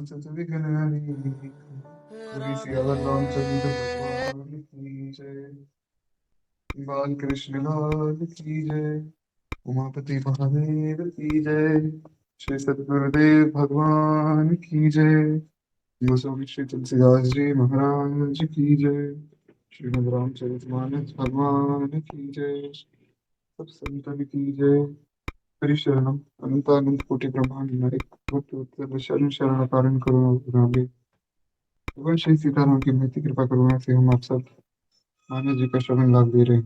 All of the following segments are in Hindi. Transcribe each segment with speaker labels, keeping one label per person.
Speaker 1: सत विघ्न हरि बोली सियावर रामचंद्र भगवान की जय। बाल कृष्ण लाल की जय। उमापति महादेव की जय। श्री सद्गुरुदेव भगवान की जय। गोस्वामी श्री तुलसीदास जी महाराज की जय। श्रीमद् रामचरितमानस भगवान की जय। सब संतन की जय। हरि शरणम अनंतानंत कोटि ब्रह्मांड नायक भक्त उत्तर शरण शरण कारण करुणा नागे। भगवान श्री सीताराम की महती कृपा करुणा से हम आप सब मानव जी का श्रवण लाभ दे रहे हैं।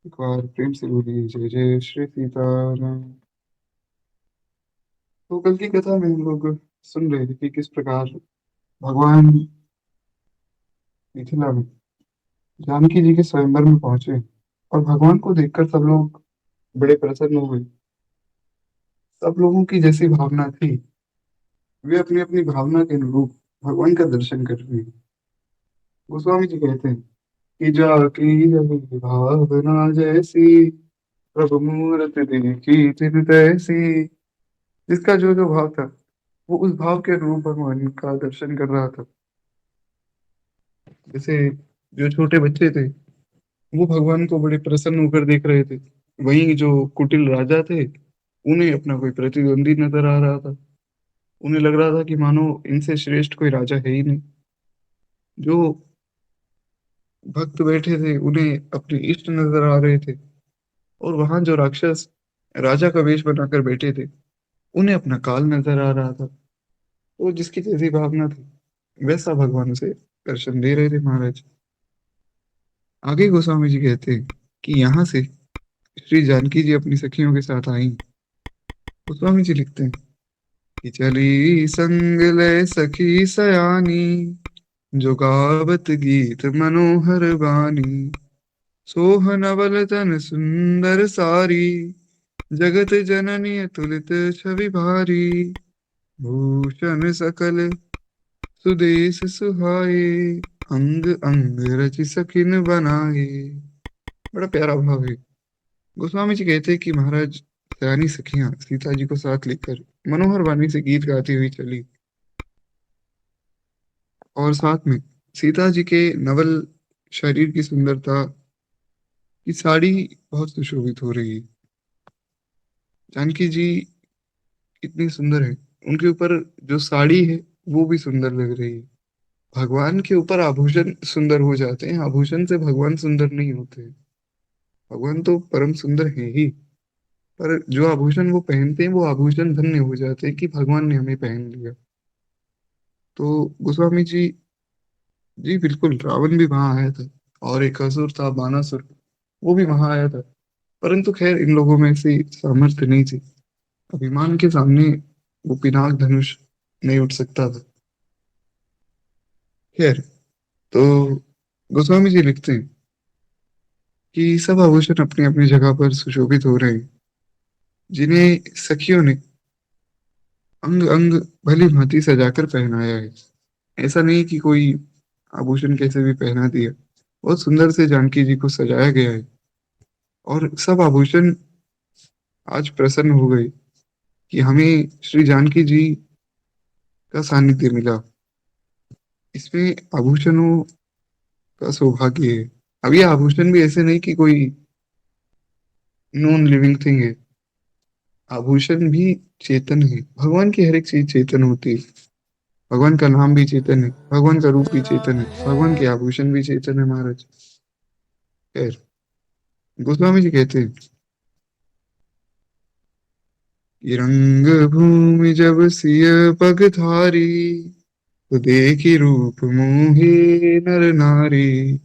Speaker 1: एक बार प्रेम से बोलिए जय जय श्री सीताराम। तो कल की कथा में हम लोग सुन रहे थे कि किस प्रकार भगवान मिथिला में जानकी जी के स्वयंवर में पहुंचे और भगवान को देखकर सब लोग बड़े प्रसन्न हुए। सब लोगों की जैसी भावना थी वे अपनी अपनी भावना के अनुरूप भगवान का दर्शन कर रहे हैं। गोस्वामी जी कहते हैं कि जाकी रही भावना जैसी प्रभु मूरत देखी तिन तैसी। जिसका जो जो भाव था वो उस भाव के अनुरूप भगवान का दर्शन कर रहा था। जैसे जो छोटे बच्चे थे वो भगवान को बड़े प्रसन्न होकर देख रहे थे, वहीं जो कुटिल राजा थे उन्हें अपना कोई प्रतिद्वंदी नजर आ रहा था। उन्हें लग रहा था कि मानो इनसे श्रेष्ठ कोई राजा है ही नहीं। जो भक्त बैठे थे उन्हें अपने इष्ट नजर आ रहे थे, और वहां जो राक्षस राजा का वेश बनाकर बैठे थे उन्हें अपना काल नजर आ रहा था। वो जिसकी जैसी भावना थी वैसा भगवान उसे दर्शन दे रहे थे महाराज। आगे गोस्वामी जी कहते हैं कि यहाँ से श्री जानकी जी अपनी सखियों के साथ आई। गोस्वामी जी लिखते हैं कि चली संग लय सखी सयानी, जो गावत गीत मनोहर बानी। सोहन अवल तन सुंदर सारी, जगत जननी अतुलित छवि भारी। भूषण सकल सुदेश सुहाए, अंग अंग रचि सखिन बनाए। बड़ा प्यारा भाव है। गोस्वामी जी कहते हैं कि महाराज सयानी सखियां सीता जी को साथ लेकर मनोहर वाणी से गीत गाती हुई चली, और साथ में सीता जी के नवल शरीर की सुंदरता की साड़ी बहुत सुशोभित हो रही है। जानकी जी इतनी सुंदर है, उनके ऊपर जो साड़ी है वो भी सुंदर लग रही है। भगवान के ऊपर आभूषण सुंदर हो जाते हैं, आभूषण से भगवान सुंदर नहीं होते। भगवान तो परम सुंदर है ही, पर जो आभूषण वो पहनते हैं वो आभूषण धन्य हो जाते हैं कि भगवान ने हमें पहन लिया। तो गोस्वामी जी जी बिल्कुल, रावण भी वहां आया था और एक असुर था बानासुर, वो भी वहां आया था। परंतु खैर इन लोगों में ऐसी सामर्थ्य नहीं थी, अभिमान के सामने वो पिनाक धनुष नहीं उठ सकता था। खैर, तो गोस्वामी जी लिखते हैं कि सब आभूषण अपनी अपनी जगह पर सुशोभित हो रहे हैं, जिन्हें सखियों ने अंग अंग भली भांति सजाकर पहनाया है। ऐसा नहीं कि कोई आभूषण कैसे भी पहना दिया, बहुत सुंदर से जानकी जी को सजाया गया है। और सब आभूषण आज प्रसन्न हो गए कि हमें श्री जानकी जी का सानिध्य मिला। इसमें आभूषणों का सौभाग्य है। अब ये आभूषण भी ऐसे नहीं कि कोई नॉन लिविंग थिंग है, आभूषण भी चेतन है। भगवान की हर एक चीज चेतन होती है। भगवान का नाम भी चेतन है, भगवान का रूप भी चेतन है, भगवान के आभूषण भी चेतन है महाराज। खैर, गोस्वामी जी कहते हैं कि रंग भूमि जब सिय पगधारी, तो देखी रूप मोहे नर नारी।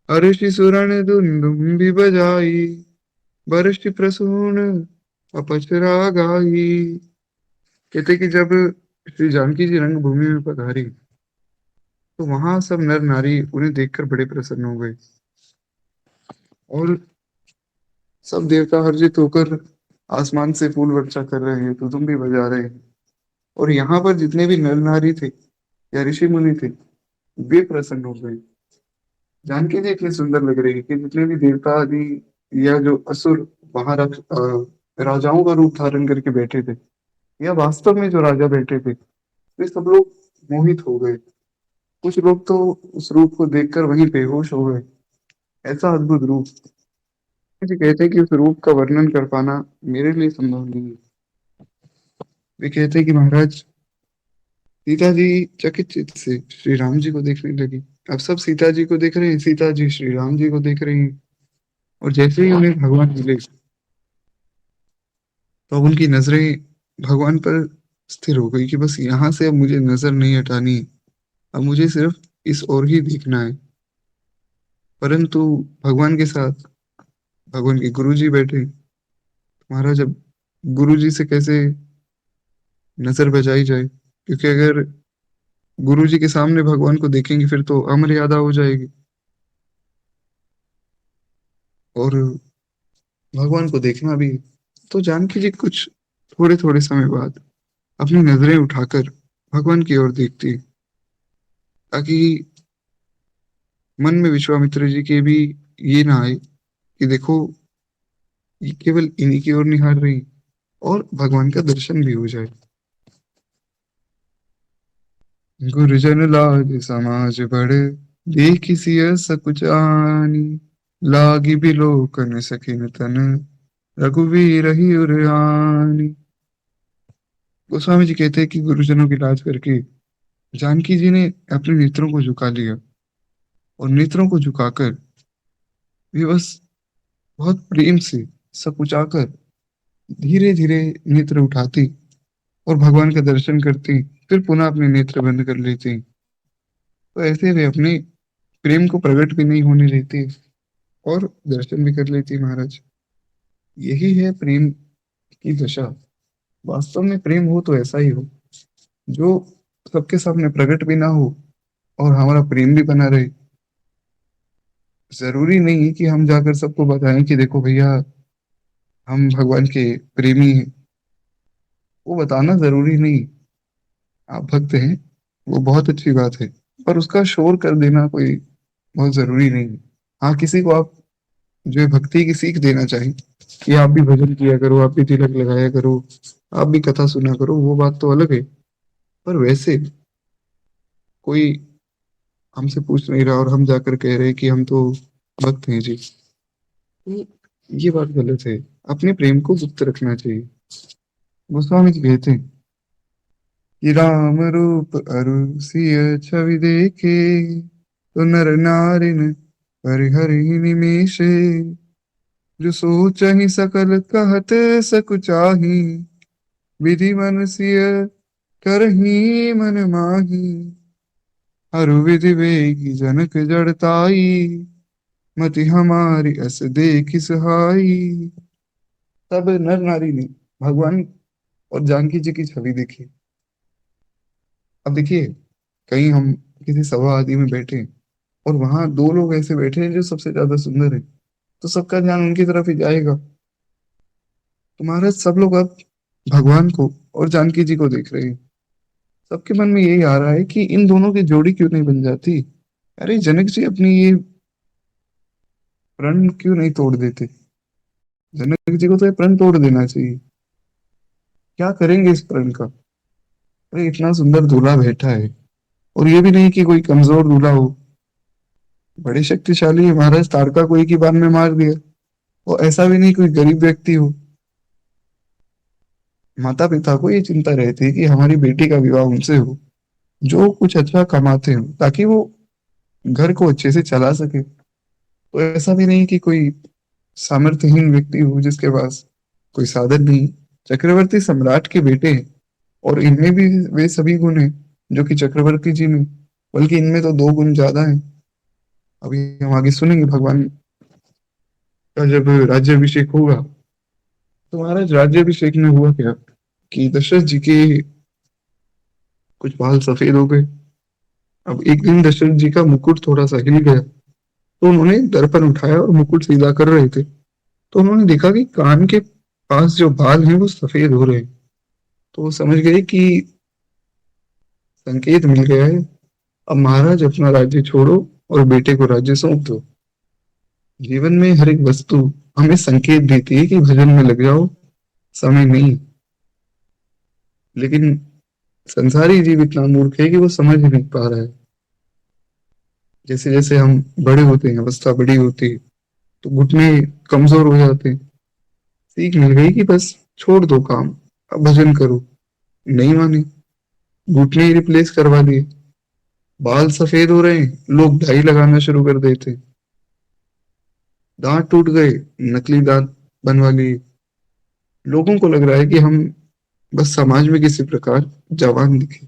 Speaker 1: अर्षि सुरन दुंदुभि बजाई, बरषि प्रसून अपचरा गाई। कहते कि जब श्री जानकी जी रंग भूमि में पधारी तो वहां सब नर नारी उन्हें देखकर बड़े प्रसन्न हो गए, और सब देवता हर्षित होकर आसमान से फूल वर्षा कर रहे हैं, तो तुम भी बजा रहे हैं। और यहाँ पर जितने भी नर नारी थे या ऋषि मुनि थे वे प्रसन्न हो गए। जानकी जी इतनी सुंदर लग रही है कि जितने भी देवता आदि या जो असुर वहां राजाओं का रूप धारण करके बैठे थे, या वास्तव में जो राजा बैठे थे वे सब लोग मोहित हो गए। कुछ लोग तो उस रूप को देखकर वहीं बेहोश हो गए। ऐसा अद्भुत रूप। मुझे कहते हैं कि उस रूप का वर्णन कर पाना मेरे लिए संभव नहीं है। वे कहते हैं कि महाराज, सीता जी चकित चित्त से श्री राम जी को देखने लगी। अब सब सीता जी को देख रहे हैं, सीता जी श्री राम जी को देख रही हैं। और जैसे ही उन्हें भगवान मिले, तो अब उनकी नजरें भगवान पर स्थिर हो गई कि बस यहाँ से अब मुझे नजर नहीं हटानी। अब मुझे सिर्फ इस ओर ही देखना है। परंतु भगवान के साथ भगवान के गुरु जी बैठे। महाराज, अब गुरु जी से कैसे नजर बचाई जाए? क्योंकि अगर गुरु जी के सामने भगवान को देखेंगे फिर तो अमर्यादा हो जाएगी। और भगवान को देखना भी। तो जानकी जी कुछ थोड़े थोड़े समय बाद अपनी नजरें उठाकर भगवान की ओर देखती, ताकि मन में विश्वामित्र जी के भी ये ना आए कि देखो, ये केवल इन्हीं की ओर निहार रही, और भगवान का दर्शन भी हो जाए। गुरुजन लाग समाज बड़, देखि सिय सकुचानी, लागी बिलोकन सखिन तन, रघुवीर ही उरआनी। गोस्वामी जी कहते हैं कि गुरुजनों की लाज करके जानकी जी ने अपने नेत्रों को झुका लिया, और नेत्रों को झुकाकर वे बस बहुत प्रेम से सकुचाकर धीरे धीरे नेत्र उठाती और भगवान का दर्शन करती, फिर पुनः अपने नेत्र बंद कर लेती। तो ऐसे वे अपने प्रेम को प्रकट भी नहीं होने देती और दर्शन भी कर लेती महाराज। यही है प्रेम की दशा। वास्तव में प्रेम हो तो ऐसा ही हो, जो सबके सामने प्रकट भी ना हो और हमारा प्रेम भी बना रहे। जरूरी नहीं है कि हम जाकर सबको बताएं कि देखो भैया, हम भगवान के प्रेमी हैं। वो बताना जरूरी नहीं। आप भक्त हैं, वो बहुत अच्छी बात है, पर उसका शोर कर देना कोई बहुत जरूरी नहीं है। हाँ, किसी को आप जो है भक्ति की सीख देना चाहें कि आप भी भजन किया करो, आप भी तिलक लगाया करो, आप भी कथा सुना करो, वो बात तो अलग है। पर वैसे कोई हमसे पूछ नहीं रहा और हम जाकर कह रहे हैं कि हम तो भक्त हैं जी, तो ये बात गलत है। अपने प्रेम को गुप्त रखना चाहिए। गोस्वामी जी कहते हैं कि राम रूप अरु सिय छवि देखे, तो नर नारिन हरि निमेषे, जो सोचहि सकल कहत सकुचाही, विधि मन सिय करही मन माही, हरु विधि वेगी जनक जड़ताई, मति हमारी अस देखि सुहाई। तब नर नारी ने भगवान और जानकी जी की छवि देखी। अब देखिए, कहीं हम किसी सभा आदि में बैठे और वहां दो लोग ऐसे बैठे हैं जो सबसे ज्यादा सुंदर है, तो सबका ध्यान उनकी तरफ ही जाएगा। तो महाराज, सब लोग अब भगवान को और जानकी जी को देख रहे हैं। सबके मन में यही आ रहा है कि इन दोनों की जोड़ी क्यों नहीं बन जाती। अरे जनक जी, अपनी ये प्रण क्यों नहीं तोड़ देते? जनक जी को तो ये प्रण तोड़ देना चाहिए। क्या करेंगे इस प्रण का? अरे इतना सुंदर दूल्हा बैठा है, और ये भी नहीं कि कोई कमजोर दूल्हा हो, बड़े शक्तिशाली है महाराज, तारका को एक ही बार में मार दिया। और ऐसा भी नहीं कोई गरीब व्यक्ति हो। माता पिता को ये चिंता रहती है कि हमारी बेटी का विवाह उनसे हो जो कुछ अच्छा कमाते हो, ताकि वो घर को अच्छे से चला सके। तो ऐसा भी नहीं कि कोई सामर्थ्यहीन व्यक्ति हो जिसके पास कोई साधन नहीं। चक्रवर्ती सम्राट के बेटे हैं, और इनमें भी वे सभी गुण हैं जो कि चक्रवर्ती जी में, बल्कि इनमें तो दो गुण ज्यादा हैं। अभी हम आगे सुनेंगे भगवान का जब राज्याभिषेक होगा। तो महाराज, राज्याभिषेक में हुआ क्या कि दशरथ जी के कुछ बाल सफेद हो गए। अब एक दिन दशरथ जी का मुकुट थोड़ा सा हिल गया, तो उन्होंने दर्पण उठाया और मुकुट सीधा कर रहे थे, तो उन्होंने देखा कि कान के पास जो बाल हैं वो सफेद हो रहे हैं। तो वो समझ गए कि संकेत मिल गया है। अब महाराज, अपना राज्य छोड़ो और बेटे को राज्य सौंप दो। जीवन में हर एक वस्तु हमें संकेत देती है कि भजन में लग जाओ, समय नहीं। लेकिन संसारी जीव इतना मूर्ख है कि वो समझ ही नहीं पा रहा है। जैसे जैसे हम बड़े होते हैं, अवस्था बड़ी होती है, तो घुटने कमजोर हो जाते हैं। सीख मिल गई कि बस छोड़ दो काम, अब भजन करो। नहीं माने, घुटने ही रिप्लेस करवा दिए। बाल सफेद हो रहे हैं, लोग डाई लगाना शुरू कर देते। दांत टूट गए, नकली दांत बनवा लिए। लोगों को लग रहा है कि हम बस समाज में किसी प्रकार जवान दिखे।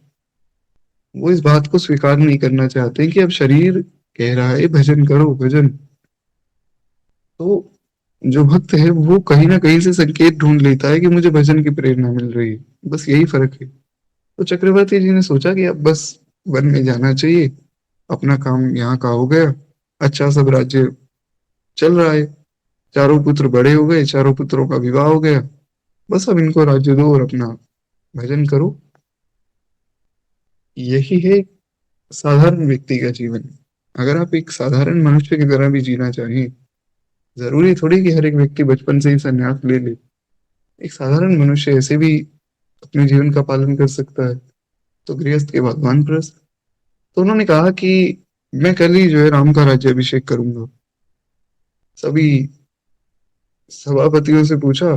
Speaker 1: वो इस बात को स्वीकार नहीं करना चाहते कि अब शरीर कह रहा है भजन करो भजन। तो जो भक्त है वो कहीं ना कहीं से संकेत ढूंढ लेता है कि मुझे भजन की प्रेरणा मिल रही है। बस यही फर्क है। तो चक्रवर्ती जी ने सोचा कि अब बस वन में जाना चाहिए, अपना काम यहाँ का हो गया, अच्छा सब राज्य चल रहा है, चारों पुत्र बड़े हो गए, चारों पुत्रों का विवाह हो गया, बस अब इनको राज्य दो और अपना भजन करो। यही है साधारण व्यक्ति का जीवन। अगर आप एक साधारण मनुष्य की तरह भी जीना चाहें, जरूरी थोड़ी कि हर एक व्यक्ति बचपन से ही संन्यास ले ले। एक साधारण मनुष्य ऐसे भी अपने जीवन का पालन कर सकता है। तो गृहस्थ के बाद वानप्रस्थ। तो उन्होंने कहा कि मैं कल ही जो है राम का राज्याभिषेक करूंगा। सभी सभापतियों से पूछा,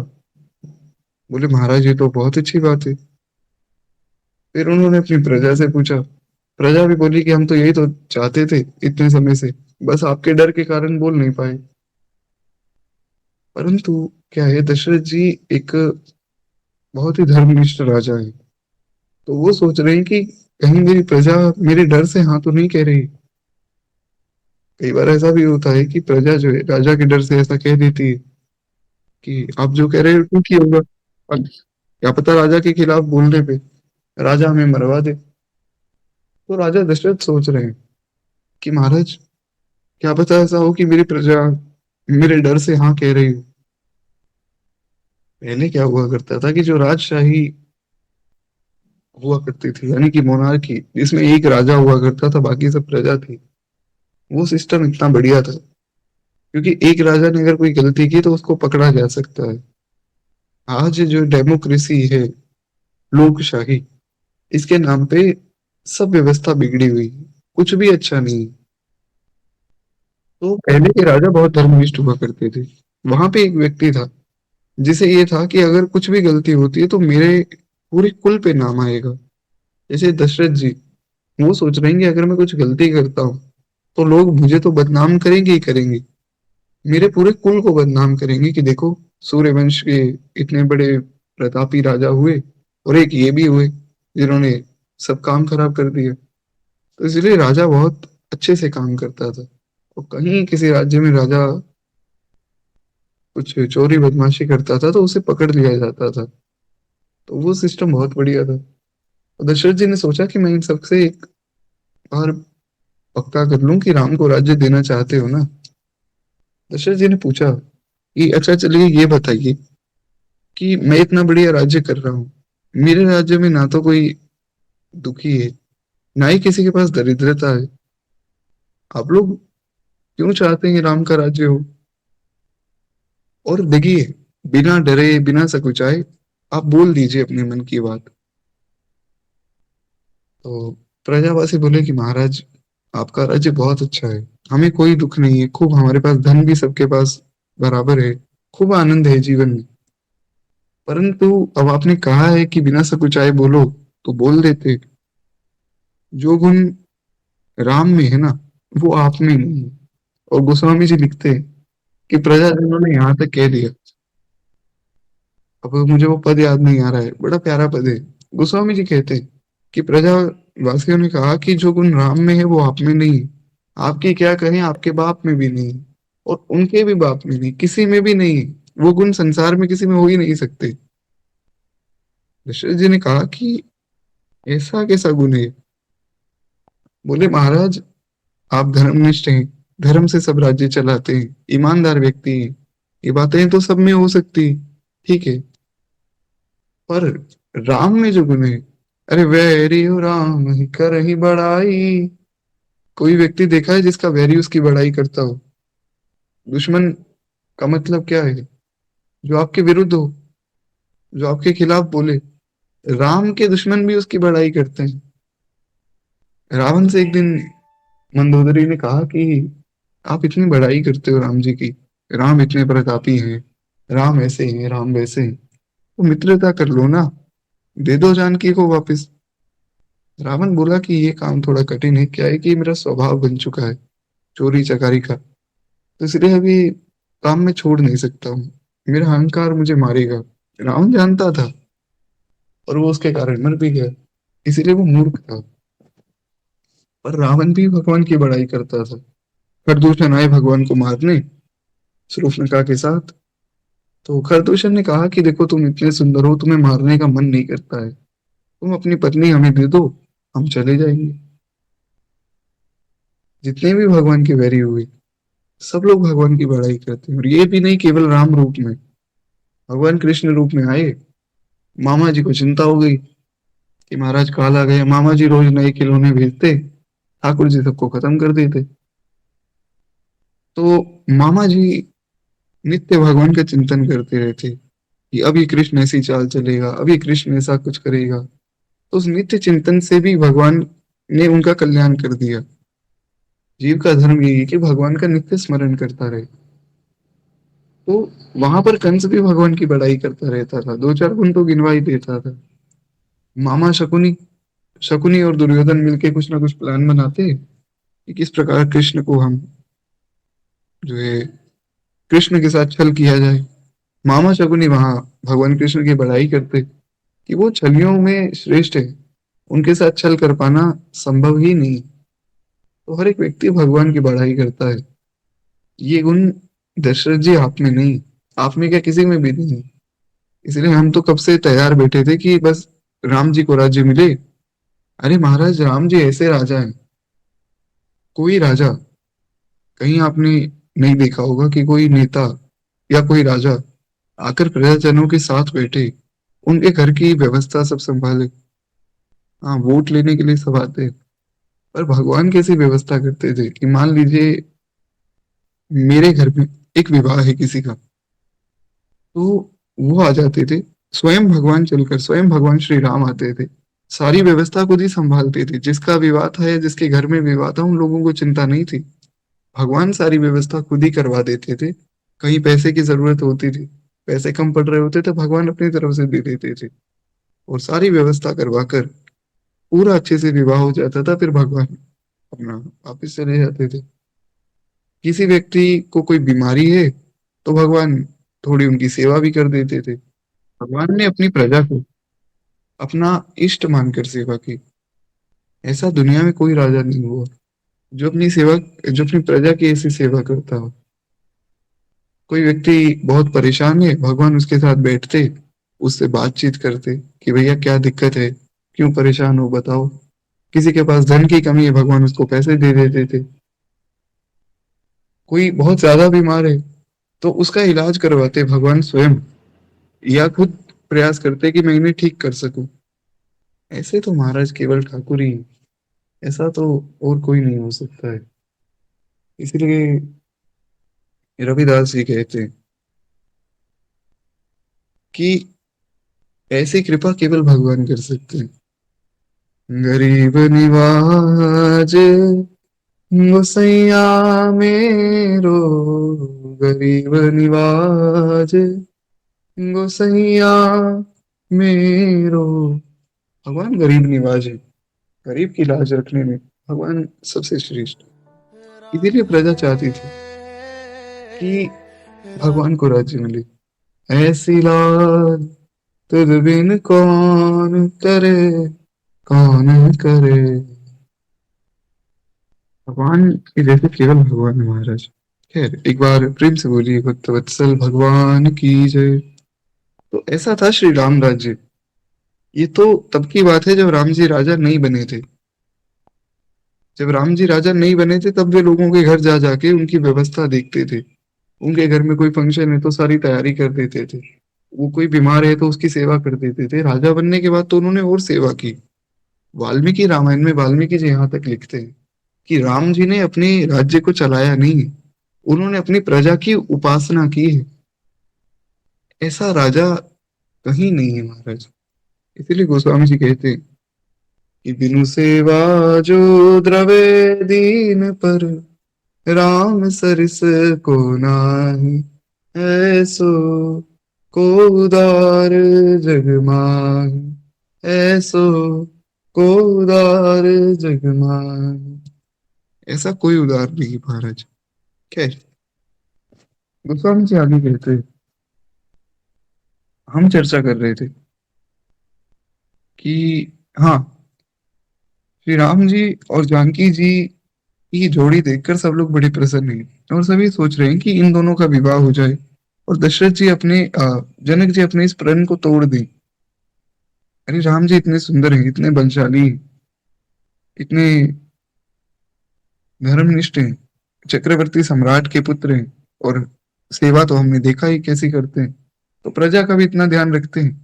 Speaker 1: बोले महाराज ये तो बहुत अच्छी बात है। फिर उन्होंने अपनी प्रजा से पूछा, प्रजा भी बोली कि हम तो यही तो चाहते थे इतने समय से, बस आपके डर के कारण बोल नहीं पाए। परंतु क्या है, दशरथ जी एक बहुत ही धर्मनिष्ठ राजा है। तो वो सोच रहे हैं कि कहीं मेरी प्रजा मेरे डर से हाँ तो नहीं कह रही। कई बार ऐसा भी होता है कि प्रजा जो है राजा के डर से ऐसा कह देती है कि आप जो कह रहे हो ठीक ही होगा। अब क्या पता राजा के खिलाफ बोलने पे राजा हमें मरवा दे। तो राजा दशरथ सोच रहे हैं कि महाराज क्या पता ऐसा हो कि मेरी प्रजा मेरे डर से हाँ कह रही हो। पहले क्या हुआ करता था कि जो राजशाही हुआ करती थी, यानी कि मोनार्की, जिसमें एक राजा हुआ करता था बाकी सब प्रजा थी, वो सिस्टम इतना बढ़िया था क्योंकि एक राजा ने अगर कोई गलती की तो उसको पकड़ा जा सकता है। आज जो डेमोक्रेसी है, लोकशाही, इसके नाम पे सब व्यवस्था बिगड़ी हुई है, कुछ भी अच्छा नहीं। तो पहले के राजा बहुत धर्मनिष्ठ हुआ करते थे। वहां पे एक व्यक्ति था जिसे ये था कि अगर कुछ भी गलती होती है तो मेरे पूरे कुल पे नाम आएगा। जैसे दशरथ जी, वो सोच रहे हैं कि अगर मैं कुछ गलती करता हूँ तो लोग मुझे तो बदनाम करेंगे ही करेंगे, मेरे पूरे कुल को बदनाम करेंगे कि देखो सूर्यवंश के इतने बड़े प्रतापी राजा हुए और एक ये भी हुए जिन्होंने सब काम खराब कर दिया। तो इसलिए राजा बहुत अच्छे से काम करता था। और कहीं किसी राज्य में राजा कुछ चोरी बदमाशी करता था तो उसे पकड़ लिया जाता था। तो वो सिस्टम बहुत बढ़िया था। तो दशरथ जी ने सोचा कि मैं इन सबसे एक बार पक्का कर लूं कि राम को राज्य देना चाहते हो ना। दशरथ जी ने पूछा कि अच्छा चलिए ये बताइए कि मैं इतना बढ़िया राज्य कर रहा हूँ, मेरे राज्य में ना तो कोई दुखी है, ना ही किसी के पास दरिद्रता है, आप लोग क्यों चाहते हैं कि राम का राज्य हो? और देखिए, बिना डरे बिना सकुचाए आप बोल दीजिए अपने मन की बात। तो प्रजावासी बोले कि महाराज आपका राज्य बहुत अच्छा है, हमें कोई दुख नहीं है, खूब हमारे पास धन भी सबके पास बराबर है, खूब आनंद है जीवन में। परंतु अब आपने कहा है कि बिना सकुचाए बोलो, तो बोल देते। जो गुण राम में है ना, वो आप में नहीं है। और गोस्वामी जी लिखते हैं कि प्रजाजनों ने यहाँ तक कह दिया, अब मुझे वो पद याद नहीं आ रहा है, बड़ा प्यारा पद है। गोस्वामी जी कहते हैं कि प्रजावासियों ने कहा कि जो गुण राम में है वो आप में नहीं है। आपकी क्या कहें, आपके बाप में भी नहीं है, और उनके भी बाप में नहीं, किसी में भी नहीं है। वो गुण संसार में किसी में हो ही नहीं सकते। दशरथ जी ने कहा कि ऐसा कैसा गुण है? बोले महाराज आप धर्मनिष्ठ हैं, धर्म से सब राज्य चलाते हैं, ईमानदार व्यक्ति हैं, ये बातें तो सब में हो सकती, ठीक है, पर राम में जो गुण है, अरे वैरी हो राम ही कर ही बड़ाई। कोई व्यक्ति देखा है जिसका वैरी उसकी बड़ाई करता हो? दुश्मन का मतलब क्या है? जो आपके विरुद्ध हो, जो आपके खिलाफ बोले। राम के दुश्मन भी उसकी बड़ाई करते हैं। रावण से एक दिन मंदोदरी ने कहा कि आप इतनी बड़ाई करते हो राम जी की, राम इतने प्रतापी हैं, राम ऐसे हैं, राम वैसे हैं, तो मित्रता कर लो ना, दे दो जानकी को वापस। रावण बोला कि ये काम थोड़ा कठिन है, क्या है कि मेरा स्वभाव बन चुका है चोरी चकारी का, तो इसलिए अभी काम में छोड़ नहीं सकता हूँ, मेरा अहंकार मुझे मारेगा। रावण जानता था, और वो उसके कारण मर भी गया, इसीलिए वो मूर्ख था। पर रावण भी भगवान की बड़ाई करता था। खरदूषण आए भगवान को मारने शूर्पणखा के साथ, तो खरदूषण ने कहा कि देखो तुम इतने सुंदर हो, तुम्हें मारने का मन नहीं करता है, तुम अपनी पत्नी हमें दे दो, हम चले जाएंगे। जितने भी भगवान के वैरी हुए, सब लोग भगवान की बड़ाई करते हैं, और ये भी नहीं केवल राम रूप में, भगवान कृष्ण रूप में आए। मामा जी को चिंता हो गई कि महाराज काल आ गए, मामा जी रोज नए खिलौने भेजते, ठाकुर जी सबको खत्म कर देते। तो मामा जी नित्य भगवान का चिंतन करते रहते कि अभी कृष्ण ऐसी चाल चलेगा, अभी कृष्ण ऐसा कुछ करेगा। तो उस नित्य चिंतन से भी भगवान ने उनका कल्याण कर दिया। जीव का धर्म यही है कि भगवान का नित्य स्मरण करता रहे। तो वहां पर कंस भी भगवान की बड़ाई करता रहता था, दो चार गुण तो गिनवा ही देता था। मामा शकुनी, शकुनी और दुर्योधन मिलके कुछ ना कुछ प्लान बनाते कि किस प्रकार कृष्ण को हम जो है कृष्ण के साथ छल किया जाए। मामा शकुनी वहां भगवान कृष्ण की बड़ाई करते कि वो छलियों में श्रेष्ठ है, उनके साथ छल कर पाना संभव ही नहीं। तो हर एक व्यक्ति भगवान की बड़ाई करता है। ये गुण दशरथ जी आप में नहीं, आप में क्या किसी में भी नहीं। इसलिए हम तो कब से तैयार बैठे थे कि बस राम जी को राज्य मिले। अरे महाराज, राम जी ऐसे राजा हैं, कोई राजा, कहीं आपने नहीं देखा होगा कि कोई नेता या कोई राजा आकर प्रजाजनों के साथ बैठे, उनके घर की व्यवस्था सब संभाले। हाँ, वोट लेने के लिए सब आते हैं, पर भगवान कैसी व्यवस्था करते थे कि मान लीजिए मेरे घर में एक विवाह है किसी का, तो वो आ जाते थे, स्वयं भगवान चलकर, स्वयं भगवान श्री राम आते थे, सारी व्यवस्था खुद ही संभालते थे। जिसका विवाह था या जिसके घर में विवाह था, उन लोगों को चिंता नहीं थी, भगवान सारी व्यवस्था खुद ही करवा देते थे। कहीं पैसे की जरूरत होती थी, पैसे कम पड़ रहे होते थे, भगवान अपनी तरफ से दे देते थे, और सारी व्यवस्था करवा कर पूरा अच्छे से विवाह हो जाता था। फिर भगवान अपना वापिस चले जाते थे। किसी व्यक्ति को कोई बीमारी है, तो भगवान थोड़ी उनकी सेवा भी कर देते थे। भगवान ने अपनी प्रजा को अपना इष्ट मानकर सेवा की। ऐसा दुनिया में कोई राजा नहीं हुआ जो अपनी सेवा, जो अपनी प्रजा की ऐसी सेवा करता हो। कोई व्यक्ति बहुत परेशान है, भगवान उसके साथ बैठते, उससे बातचीत करते कि भैया क्या दिक्कत है, क्यों परेशान हो बताओ। किसी के पास धन की कमी है, भगवान उसको पैसे दे देते थे। कोई बहुत ज्यादा बीमार है, तो उसका इलाज करवाते भगवान स्वयं, या खुद प्रयास करते कि मैं इन्हें ठीक कर सकूं। ऐसे तो महाराज केवल ठाकुर ही हैं। ऐसा तो और कोई नहीं हो सकता है। इसलिए रविदास जी कहते हैं कि ऐसी कृपा केवल भगवान कर सकते हैं। गरीब निवाज गोसैया मेरो, गरीब निवाज गोसैया मेरो। भगवान गरीब निवाज है, गरीब की लाज रखने में भगवान सबसे श्रेष्ठ। इसीलिए प्रजा चाहती थी कि भगवान को राज्य मिले। ऐसी लाज तुझ बिन कौन करे, कौन करे। भगवान के जैसे केवल भगवान है महाराज। खैर, एक बार प्रेम से बोलिए भक्त वत्सल भगवान की जय। तो ऐसा था श्री राम राज्य। ये तो तब की बात है जब राम जी राजा नहीं बने थे। जब राम जी राजा नहीं बने थे, तब वे लोगों के घर जा जाके उनकी व्यवस्था देखते थे। उनके घर में कोई फंक्शन है तो सारी तैयारी कर देते थे। वो कोई बीमार है तो उसकी सेवा कर देते थे। राजा बनने के बाद तो उन्होंने और सेवा की। वाल्मीकि रामायण में वाल्मीकि जी यहाँ तक लिखते हैं कि राम जी ने अपने राज्य को चलाया नहीं, उन्होंने अपनी प्रजा की उपासना की है। ऐसा राजा कहीं नहीं है महाराज। इसीलिए गोस्वामी जी कहते हैं कि बिनु सेवा जो द्रवे दीन पर, राम सरिस को नाही, ऐसो को उदार जग माही, ऐसो को उदार जग माही। ऐसा कोई उदार नहीं महाराज। खैर, गोस्वामी जी आगे कहते हैं, हम चर्चा कर रहे थे कि हाँ, श्री राम जी और जानकी जी की जोड़ी देखकर सब लोग बड़े प्रसन्न हैं और सभी सोच रहे हैं कि इन दोनों का विवाह हो जाए और दशरथ जी अपने जनक जी अपने इस प्रण को तोड़ दें। अरे राम जी इतने सुंदर हैं, इतने बलशाली हैं, इतने धर्मनिष्ठ हैं, चक्रवर्ती सम्राट के पुत्र हैं, और सेवा तो हमने देखा ही कैसी करते हैं, तो प्रजा का भी इतना ध्यान रखते हैं।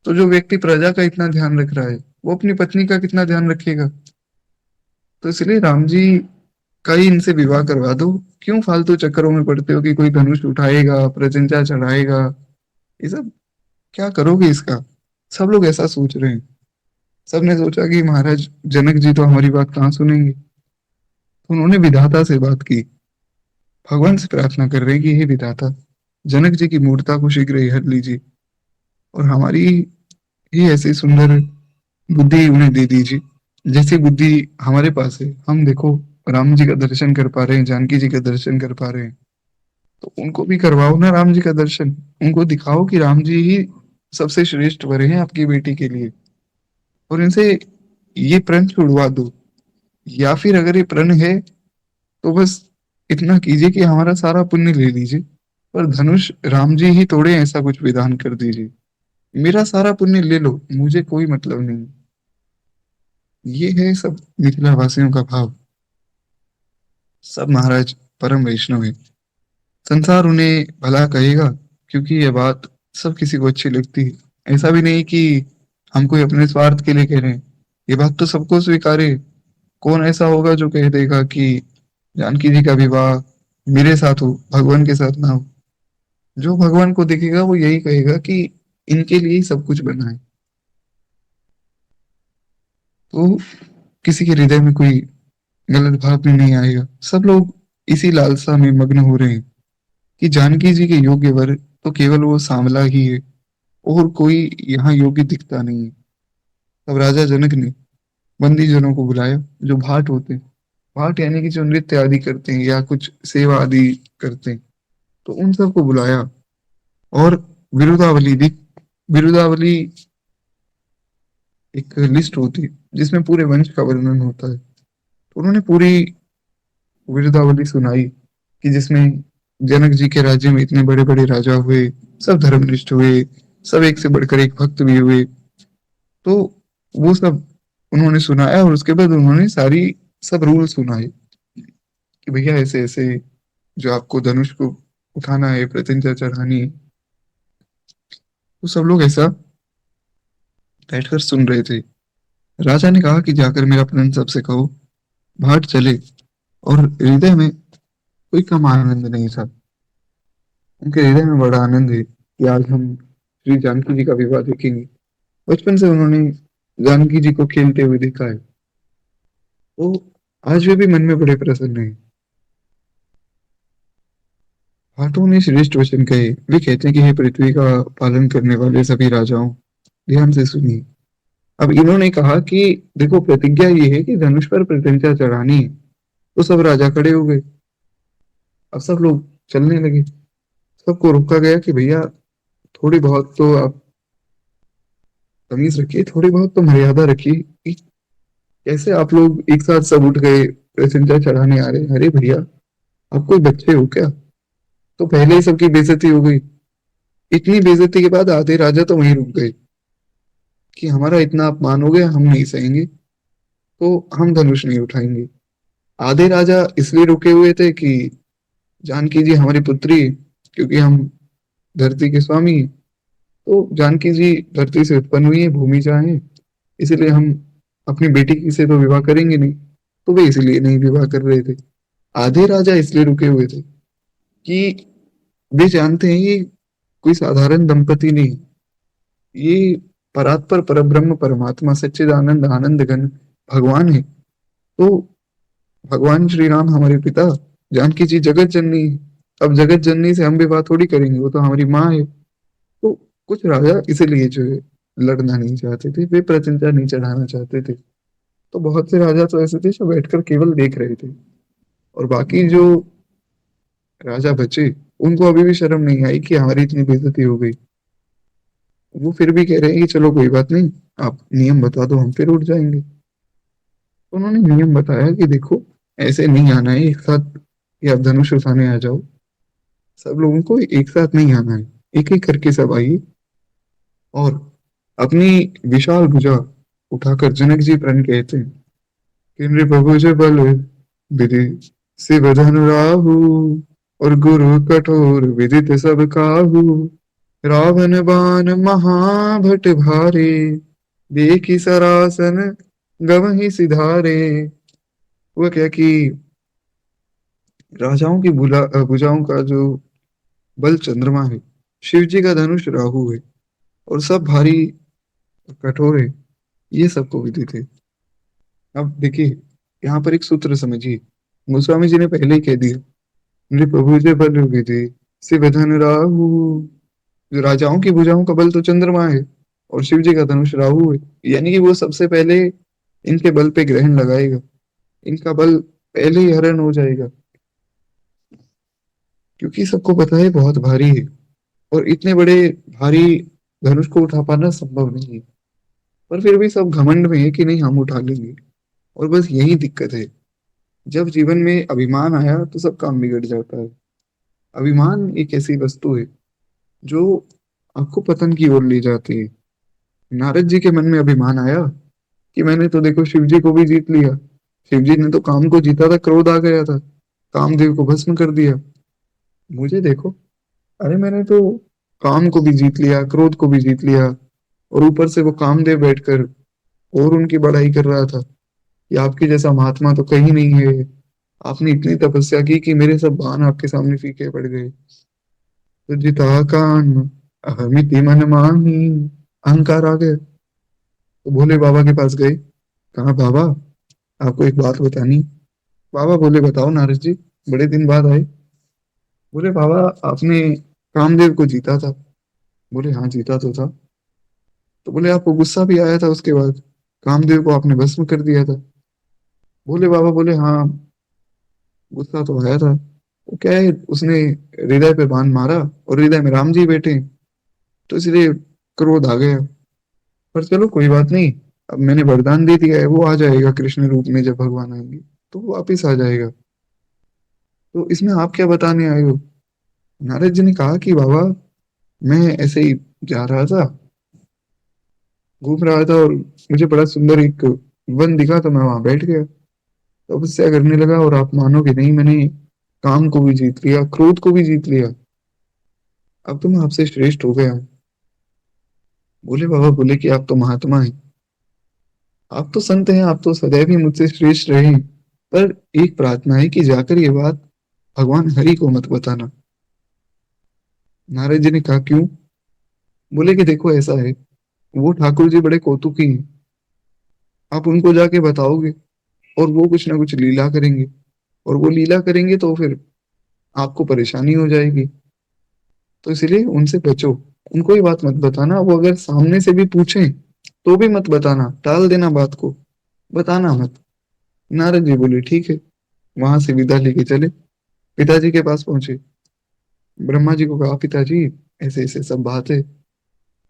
Speaker 1: तो जो व्यक्ति प्रजा का इतना ध्यान रख रहा है, वो अपनी पत्नी का कितना ध्यान रखेगा। तो इसलिए राम जी का ही इनसे विवाह करवा दो। क्यों फालतू चक्करों में पड़ते हो कि कोई धनुष उठाएगा, प्रत्यंचा चढ़ाएगा, ये सब क्या करोगे इसका। सब लोग ऐसा सोच रहे हैं। सबने सोचा कि महाराज जनक जी तो हमारी बात कहाँ सुनेंगे, तो उन्होंने विधाता से बात की, भगवान से प्रार्थना कर रहे हैं कि हे विधाता, जनक जी की मूर्ता को शीघ्र ही हर लीजिए और हमारी ही ऐसी सुंदर बुद्धि उन्हें दे दीजिए जैसी बुद्धि हमारे पास है। हम देखो राम जी का दर्शन कर पा रहे हैं, जानकी जी का दर्शन कर पा रहे हैं, तो उनको भी करवाओ ना राम जी का दर्शन। उनको दिखाओ कि राम जी ही सबसे श्रेष्ठ वर हैं आपकी बेटी के लिए, और इनसे ये प्रण छुड़वा दो। या फिर अगर ये प्रण है तो बस इतना कीजिए कि हमारा सारा पुण्य ले लीजिए, पर धनुष राम जी ही तोड़े ऐसा कुछ विधान कर दीजिए। मेरा सारा पुण्य ले लो, मुझे कोई मतलब नहीं। ये है सब मिथिला वासियों का भाव। सब महाराज परम वैष्णव है। संसार उन्हें भला कहेगा क्योंकि ये बात सब किसी को अच्छी लगती है। ऐसा भी नहीं कि हम कोई अपने स्वार्थ के लिए कह रहे हैं, ये बात तो सबको स्वीकार है। कौन ऐसा होगा जो कह देगा कि जानकी जी का विवाह मेरे साथ हो, भगवान के साथ ना हो। जो भगवान को देखेगा वो यही कहेगा कि इनके लिए ही सब कुछ बना है। तो किसी के हृदय में कोई गलत भाव भी नहीं आएगा। सब लोग इसी लालसा में मग्न हो रहे हैं कि जानकी जी के योग्य वर तो केवल वो सांवला ही है, और कोई यहाँ योग्य दिखता नहीं है। तब राजा जनक ने बंदी जनों को बुलाया, जो भाट होते हैं, भाट यानी कि जो नृत्य आदि करते हैं या कुछ सेवा आदि करते हैं, तो उन सबको बुलाया। और विरुदावली भी, विरुदावली एक लिस्ट होती है जिसमें पूरे वंश का वर्णन होता है। तो उन्होंने पूरी विरुदावली सुनाई कि जिसमें जनक जी के राज्य में इतने बड़े बड़े राजा हुए, सब धर्मनिष्ठ हुए, सब एक से बढ़कर एक भक्त भी हुए। तो वो सब उन्होंने सुनाया और उसके बाद उन्होंने सारी सब रूल सुनाए कि भैया ऐसे ऐसे जो आपको धनुष को उठाना है, प्रत्यंचा चढ़ानी है। तो सब लोग ऐसा बैठकर सुन रहे थे। राजा ने कहा कि जाकर मेरा प्रण सबसे कहो, भाट चले। और हृदय में कोई कम आनंद नहीं था। उनके हृदय में बड़ा आनंद है कि आज हम श्री जानकी जी का विवाह देखेंगे। बचपन से उन्होंने जानकी जी को खेलते हुए देखा है, तो आज वे भी मन में बड़े प्रसन्न हैं। हाथों ने श्रेष्ठ वचन कहे। वे कहते हैं कि हे पृथ्वी का पालन करने वाले सभी राजाओं, ध्यान से सुनिए। अब इन्होंने कहा कि देखो प्रतिज्ञा ये है कि धनुष पर प्रत्यंचा चढ़ानी है। तो सब राजा खड़े हो गए। अब सब लोग चलने लगे। सबको रोका गया कि भैया थोड़ी बहुत तो आप तमीज रखिए, थोड़ी बहुत तो मर्यादा रखिए कि कैसे आप लोग एक साथ सब उठ गए प्रत्यंचा चढ़ाने आ रहे हैं। अरे भैया, आप कोई बच्चे हो क्या। तो पहले ही सबकी बेइज्जती हो गई। इतनी बेइज्जती के बाद आधे राजा तो वहीं रुक गए कि हमारा इतना अपमान हो गया, हम नहीं सहेंगे, तो हम धनुष नहीं उठाएंगे। आधे राजा इसलिए रुके हुए थे कि जानकी जी हमारी पुत्री है, क्योंकि हम धरती के स्वामी हैं। तो जानकी जी धरती से उत्पन्न हुई है, भूमिजा है, इसीलिए हम अपनी बेटी की से तो विवाह करेंगे नहीं। तो वे इसलिए नहीं विवाह कर रहे थे। आधे राजा इसलिए रुके हुए थे कि वे जानते हैं ये कोई साधारण दंपति नहीं, ये परात्पर परब्रह्म परमात्मा सच्चिदानंद आनंद घन भगवान है। तो भगवान श्री राम हमारे पिता, जानकी जी जगत जननी है। अब जगत जननी से हम भी बात थोड़ी करेंगे, वो तो हमारी माँ है। तो कुछ राजा इसीलिए जो है लड़ना नहीं चाहते थे, वे प्रतिज्ञा नहीं चढ़ाना चाहते थे। तो बहुत से राजा तो ऐसे थे जो बैठकर केवल देख रहे थे, और बाकी जो राजा बचे, उनको अभी भी शर्म नहीं आई कि हमारी इतनी बेइज्जती हो गई। वो फिर भी कह रहे हैं कि चलो कोई बात नहीं, आप नियम बता दो, हम फिर उठ जाएंगे। तो उन्होंने नियम बताया कि देखो, ऐसे नहीं आना है एक साथ कि आप धनुष उठाने आ जाओ। सब लोगों को एक साथ नहीं आना है, एक एक करके सब आइए, और अपनी विशाल भुजा उठाकर जनक जी प्रण कहते हैं कि नृप भुज बल विधि शिव धनु राहु, और गुरु कठोर विदित सब काहू। रावण बाण महाभट भारे, देखी सरासन गवहि सिधारे। वो क्या कि राजाओं की भुजाओं का जो बल चंद्रमा है, शिव जी का धनुष राहु है, और सब भारी कठोर है, ये सबको विदित है। अब देखिए, यहाँ पर एक सूत्र समझिए, गोस्वामी जी ने पहले ही कह दिया, नृप भुज बल विधि शिव धनु राहु। जो राजाओं की भुजाओं का बल तो चंद्रमा है, और शिव जी का धनुष राहु है। यानी कि वो सबसे पहले इनके बल पे ग्रहण लगाएगा, इनका बल पहले ही हरण हो जाएगा, क्योंकि सबको पता है बहुत भारी है, और इतने बड़े भारी धनुष को उठा पाना संभव नहीं है। पर फिर भी सब घमंड में है कि नहीं, हम उठा लेंगे। और बस यही दिक्कत है, जब जीवन में अभिमान आया तो सब काम बिगड़ जाता है। अभिमान एक ऐसी वस्तु है जो आपको पतन की ओर ले जाती है। नारद जी के मन में अभिमान आया कि मैंने तो देखो शिव जी को भी जीत लिया। शिव जी ने तो काम को जीता था, क्रोध आ गया था, कामदेव को भस्म कर दिया। मुझे देखो, अरे मैंने तो काम को भी जीत लिया, क्रोध को भी जीत लिया, और ऊपर से वो कामदेव बैठकर और उनकी बड़ाई कर रहा था कि आपके जैसा महात्मा तो कहीं नहीं है, आपने इतनी तपस्या की कि मेरे सब बाण आपके सामने फीके पड़ गए। तो जिता कान अहमिति मन माही, अहंकार आ गया। तो भोले बाबा के पास गए, कहा बाबा, आपको एक बात बतानी। बाबा बोले बताओ नारद जी, बड़े दिन बाद आए। बोले बाबा, आपने कामदेव को जीता था। बोले हाँ, जीता तो था। तो बोले आपको गुस्सा भी आया था उसके बाद, कामदेव को आपने भस्म कर दिया था। बोले बाबा, बोले हाँ, गुस्सा तो आया था। वो क्या है, उसने हृदय पे बाण मारा, और हृदय में राम जी बैठे, तो इसलिए क्रोध आ गया। पर चलो कोई बात नहीं, अब मैंने वरदान दे दिया है, वो आ जाएगा कृष्ण रूप में, जब भगवान आएंगे तो वो वापिस आ जाएगा। तो इसमें आप क्या बताने आए हो? नारद जी ने कहा कि बाबा, मैं ऐसे ही जा रहा था, घूम रहा था, और मुझे बड़ा सुंदर एक वन दिखा, तो मैं वहां बैठ गया, तपस्या करने लगा, और आप मानोगे नहीं, मैंने काम को भी जीत लिया, क्रोध को भी जीत लिया। अब तो मैं आपसे श्रेष्ठ हो गया हूँ। बोले बाबा, बोले कि आप तो महात्मा हैं, आप तो संत हैं, आप तो सदैव ही मुझसे श्रेष्ठ रहे हैं। पर एक प्रार्थना है कि जाकर ये बात भगवान हरि को मत बताना। नारद जी ने कहा क्यों? बोले कि देखो ऐसा है, वो ठाकुर जी बड़े कौतुकी हैं, आप उनको जाके बताओगे और वो कुछ ना कुछ लीला करेंगे, और वो लीला करेंगे तो फिर आपको परेशानी हो जाएगी। तो इसलिए उनसे बचो, उनको ये बात मत बताना। वो अगर सामने से भी पूछें तो भी मत बताना, टाल देना बात को, बताना मत। नारद जी बोले ठीक है। वहां से विदा लेके चले, पिताजी के पास पहुंचे, ब्रह्मा जी को कहा पिताजी, ऐसे ऐसे सब बात है।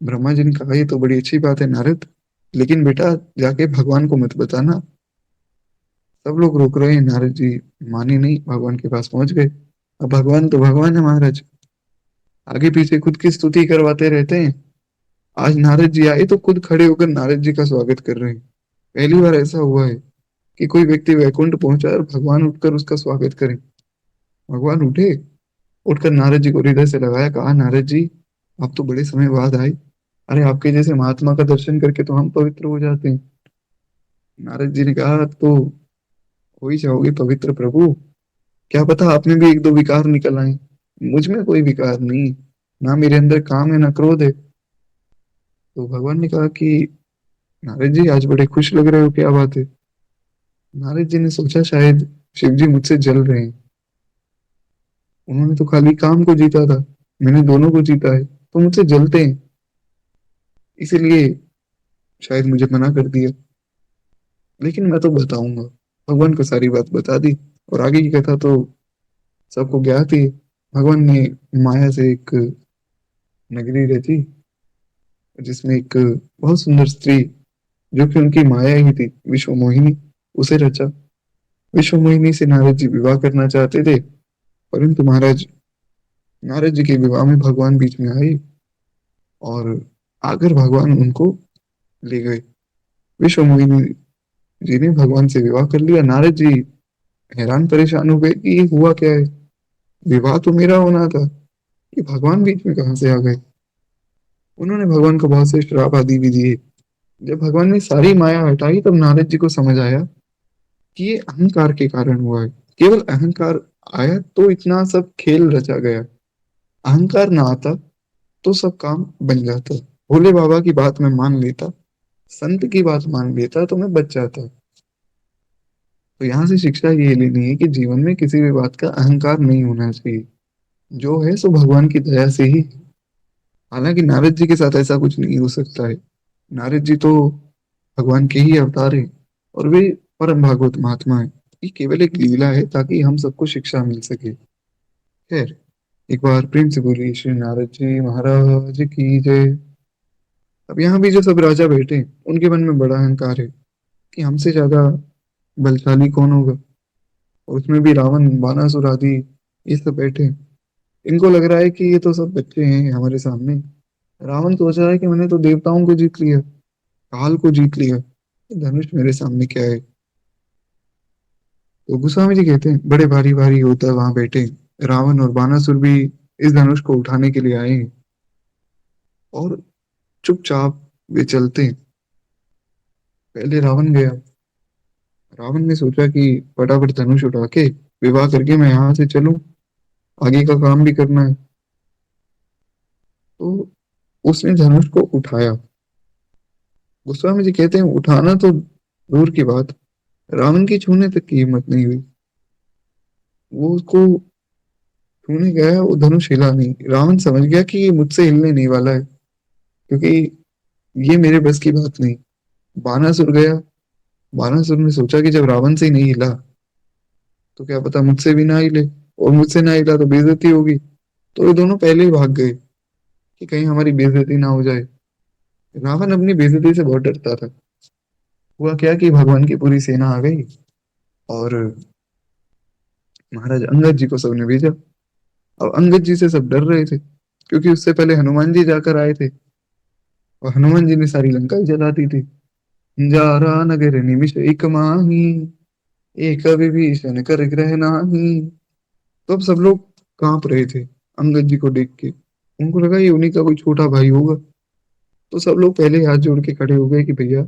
Speaker 1: ब्रह्मा जी ने कहा ये तो बड़ी अच्छी बात है नारद, लेकिन बेटा जाके भगवान को मत बताना। सब लोग रोक रहे हैं, नारद जी माने नहीं, भगवान के पास पहुंच गए। अब भगवान तो भगवान है महाराज, आगे पीछे खुद की स्तुति करवाते रहते हैं। आज नारद जी आए तो खुद खड़े होकर नारद जी का स्वागत कर रहे हैं। पहली बार ऐसा हुआ है कि कोई व्यक्ति वैकुंठ पहुंचा है और भगवान उठकर उसका स्वागत करें। भगवान उठे, उठकर नारद जी को हृदय से लगाया, कहा नारद जी, आप तो बड़े समय बाद आए। अरे आपके जैसे महात्मा का दर्शन करके तो हम पवित्र हो जाते हैं। नारद जी ने कहा तो हो ही जाओगे पवित्र प्रभु, क्या पता आप में भी एक दो विकार निकल आए। मुझ में कोई विकार नहीं, ना मेरे अंदर काम है ना क्रोध है। तो भगवान ने कहा कि नारद जी आज बड़े खुश लग रहे हो, क्या बात है? नारद जी ने सोचा शायद शिव जी मुझसे जल रहे हैं। उन्होंने तो खाली काम को जीता था, मैंने दोनों को जीता है, तो मुझसे जलते हैं, इसीलिए शायद मुझे मना कर दिया। लेकिन मैं तो बताऊंगा। भगवान को सारी बात बता दी। और आगे की कथा तो सबको ज्ञात ही है। भगवान ने माया से एक नगरी रची, जिसमें एक बहुत सुंदर स्त्री, जो कि उनकी माया ही थी, विश्व मोहिनी, उसे रचा। विश्व मोहिनी से नारद जी विवाह करना चाहते थे, परंतु महाराज नारद जी के विवाह में भगवान बीच में आए और आकर भगवान उनको ले गए। विश्व मोहिनी जी ने भगवान से विवाह कर लिया। नारद जी हैरान परेशान हो गए कि ये हुआ क्या है, विवाह तो मेरा होना था, ये भगवान बीच में कहाँ से आ गए। उन्होंने भगवान को बहुत से श्राप आदि भी दिए। जब भगवान ने सारी माया हटाई तब नारद जी को समझ आया कि ये अहंकार के कारण हुआ है। केवल अहंकार आया तो इतना सब खेल रचा गया। अहंकार ना आता तो सब काम बन जाता। भोले बाबा की बात मैं मान लेता, संत की बात मान लेता, तो मैं बच जाता। तो यहाँ से शिक्षा ये लेनी है कि जीवन में किसी भी बात का अहंकार नहीं होना चाहिए। जो है सो भगवान की दया से ही। हालांकि नारद जी के साथ ऐसा कुछ नहीं हो सकता है। नारद जी तो भगवान के ही अवतार है, और वे परम भागवत महात्मा है। ये केवल एक लीला है ताकि हम सबको शिक्षा मिल सके। खैर, एक बार प्रेम से बोलिए श्री नारद जी महाराज की जय। अब यहाँ भी जो सब राजा बैठे हैं, उनके मन में बड़ा अहंकार है कि हमसे ज्यादा बलशाली कौन होगा। और उसमें भी रावण, बानासुर आदि, ये सब बैठे हैं। इनको लग रहा है कि ये तो सब बच्चे हैं हमारे सामने। रावण सोच रहा है कि मैंने तो देवताओं को जीत लिया, काल को जीत लिया, ये धनुष मेरे सामने क्या है। तो गोस्वामी जी कहते हैं बड़े भारी भारी होता है वहां बैठे रावण और बानासुर भी इस धनुष को उठाने के लिए आए हैं। और चुपचाप वे चलते हैं। पहले रावण गया। रावण ने सोचा कि फटाफट धनुष उठा के विवाह करके मैं यहाँ से चलूं, आगे का काम भी करना है। तो उसने धनुष को उठाया। गोस्वामी जी कहते हैं उठाना तो दूर की बात, रावण की छूने तक की हिम्मत नहीं हुई। वो उसको छूने गया, वो धनुष हिला नहीं। रावण समझ गया कि ये मुझसे हिलने नहीं वाला है, क्योंकि ये मेरे बस की बात नहीं। बानासुर गया। बानासुर ने सोचा कि जब रावण से ही नहीं हिला तो क्या पता मुझसे भी ना हिले, और मुझसे ना हिला तो बेइज्जती होगी। तो ये दोनों पहले ही भाग गए कि कहीं हमारी बेइज्जती ना हो जाए। रावण अपनी बेइज्जती से बहुत डरता था। हुआ क्या कि भगवान की पूरी सेना आ गई और महाराज अंगद जी को सबने भेजा। अब अंगद जी से सब डर रहे थे, क्योंकि उससे पहले हनुमान जी जाकर आए थे, और हनुमान जी ने सारी लंका ही जला दी थी। जारा नगर निमिष एक माही, एक विभीषण कर ग्रह नाही। तो अब सब लोग कांप रहे थे अंगद जी को देख के। उनको लगा ये उन्हीं का कोई छोटा भाई होगा। तो सब लोग पहले हाथ जोड़ के खड़े हो गए कि भैया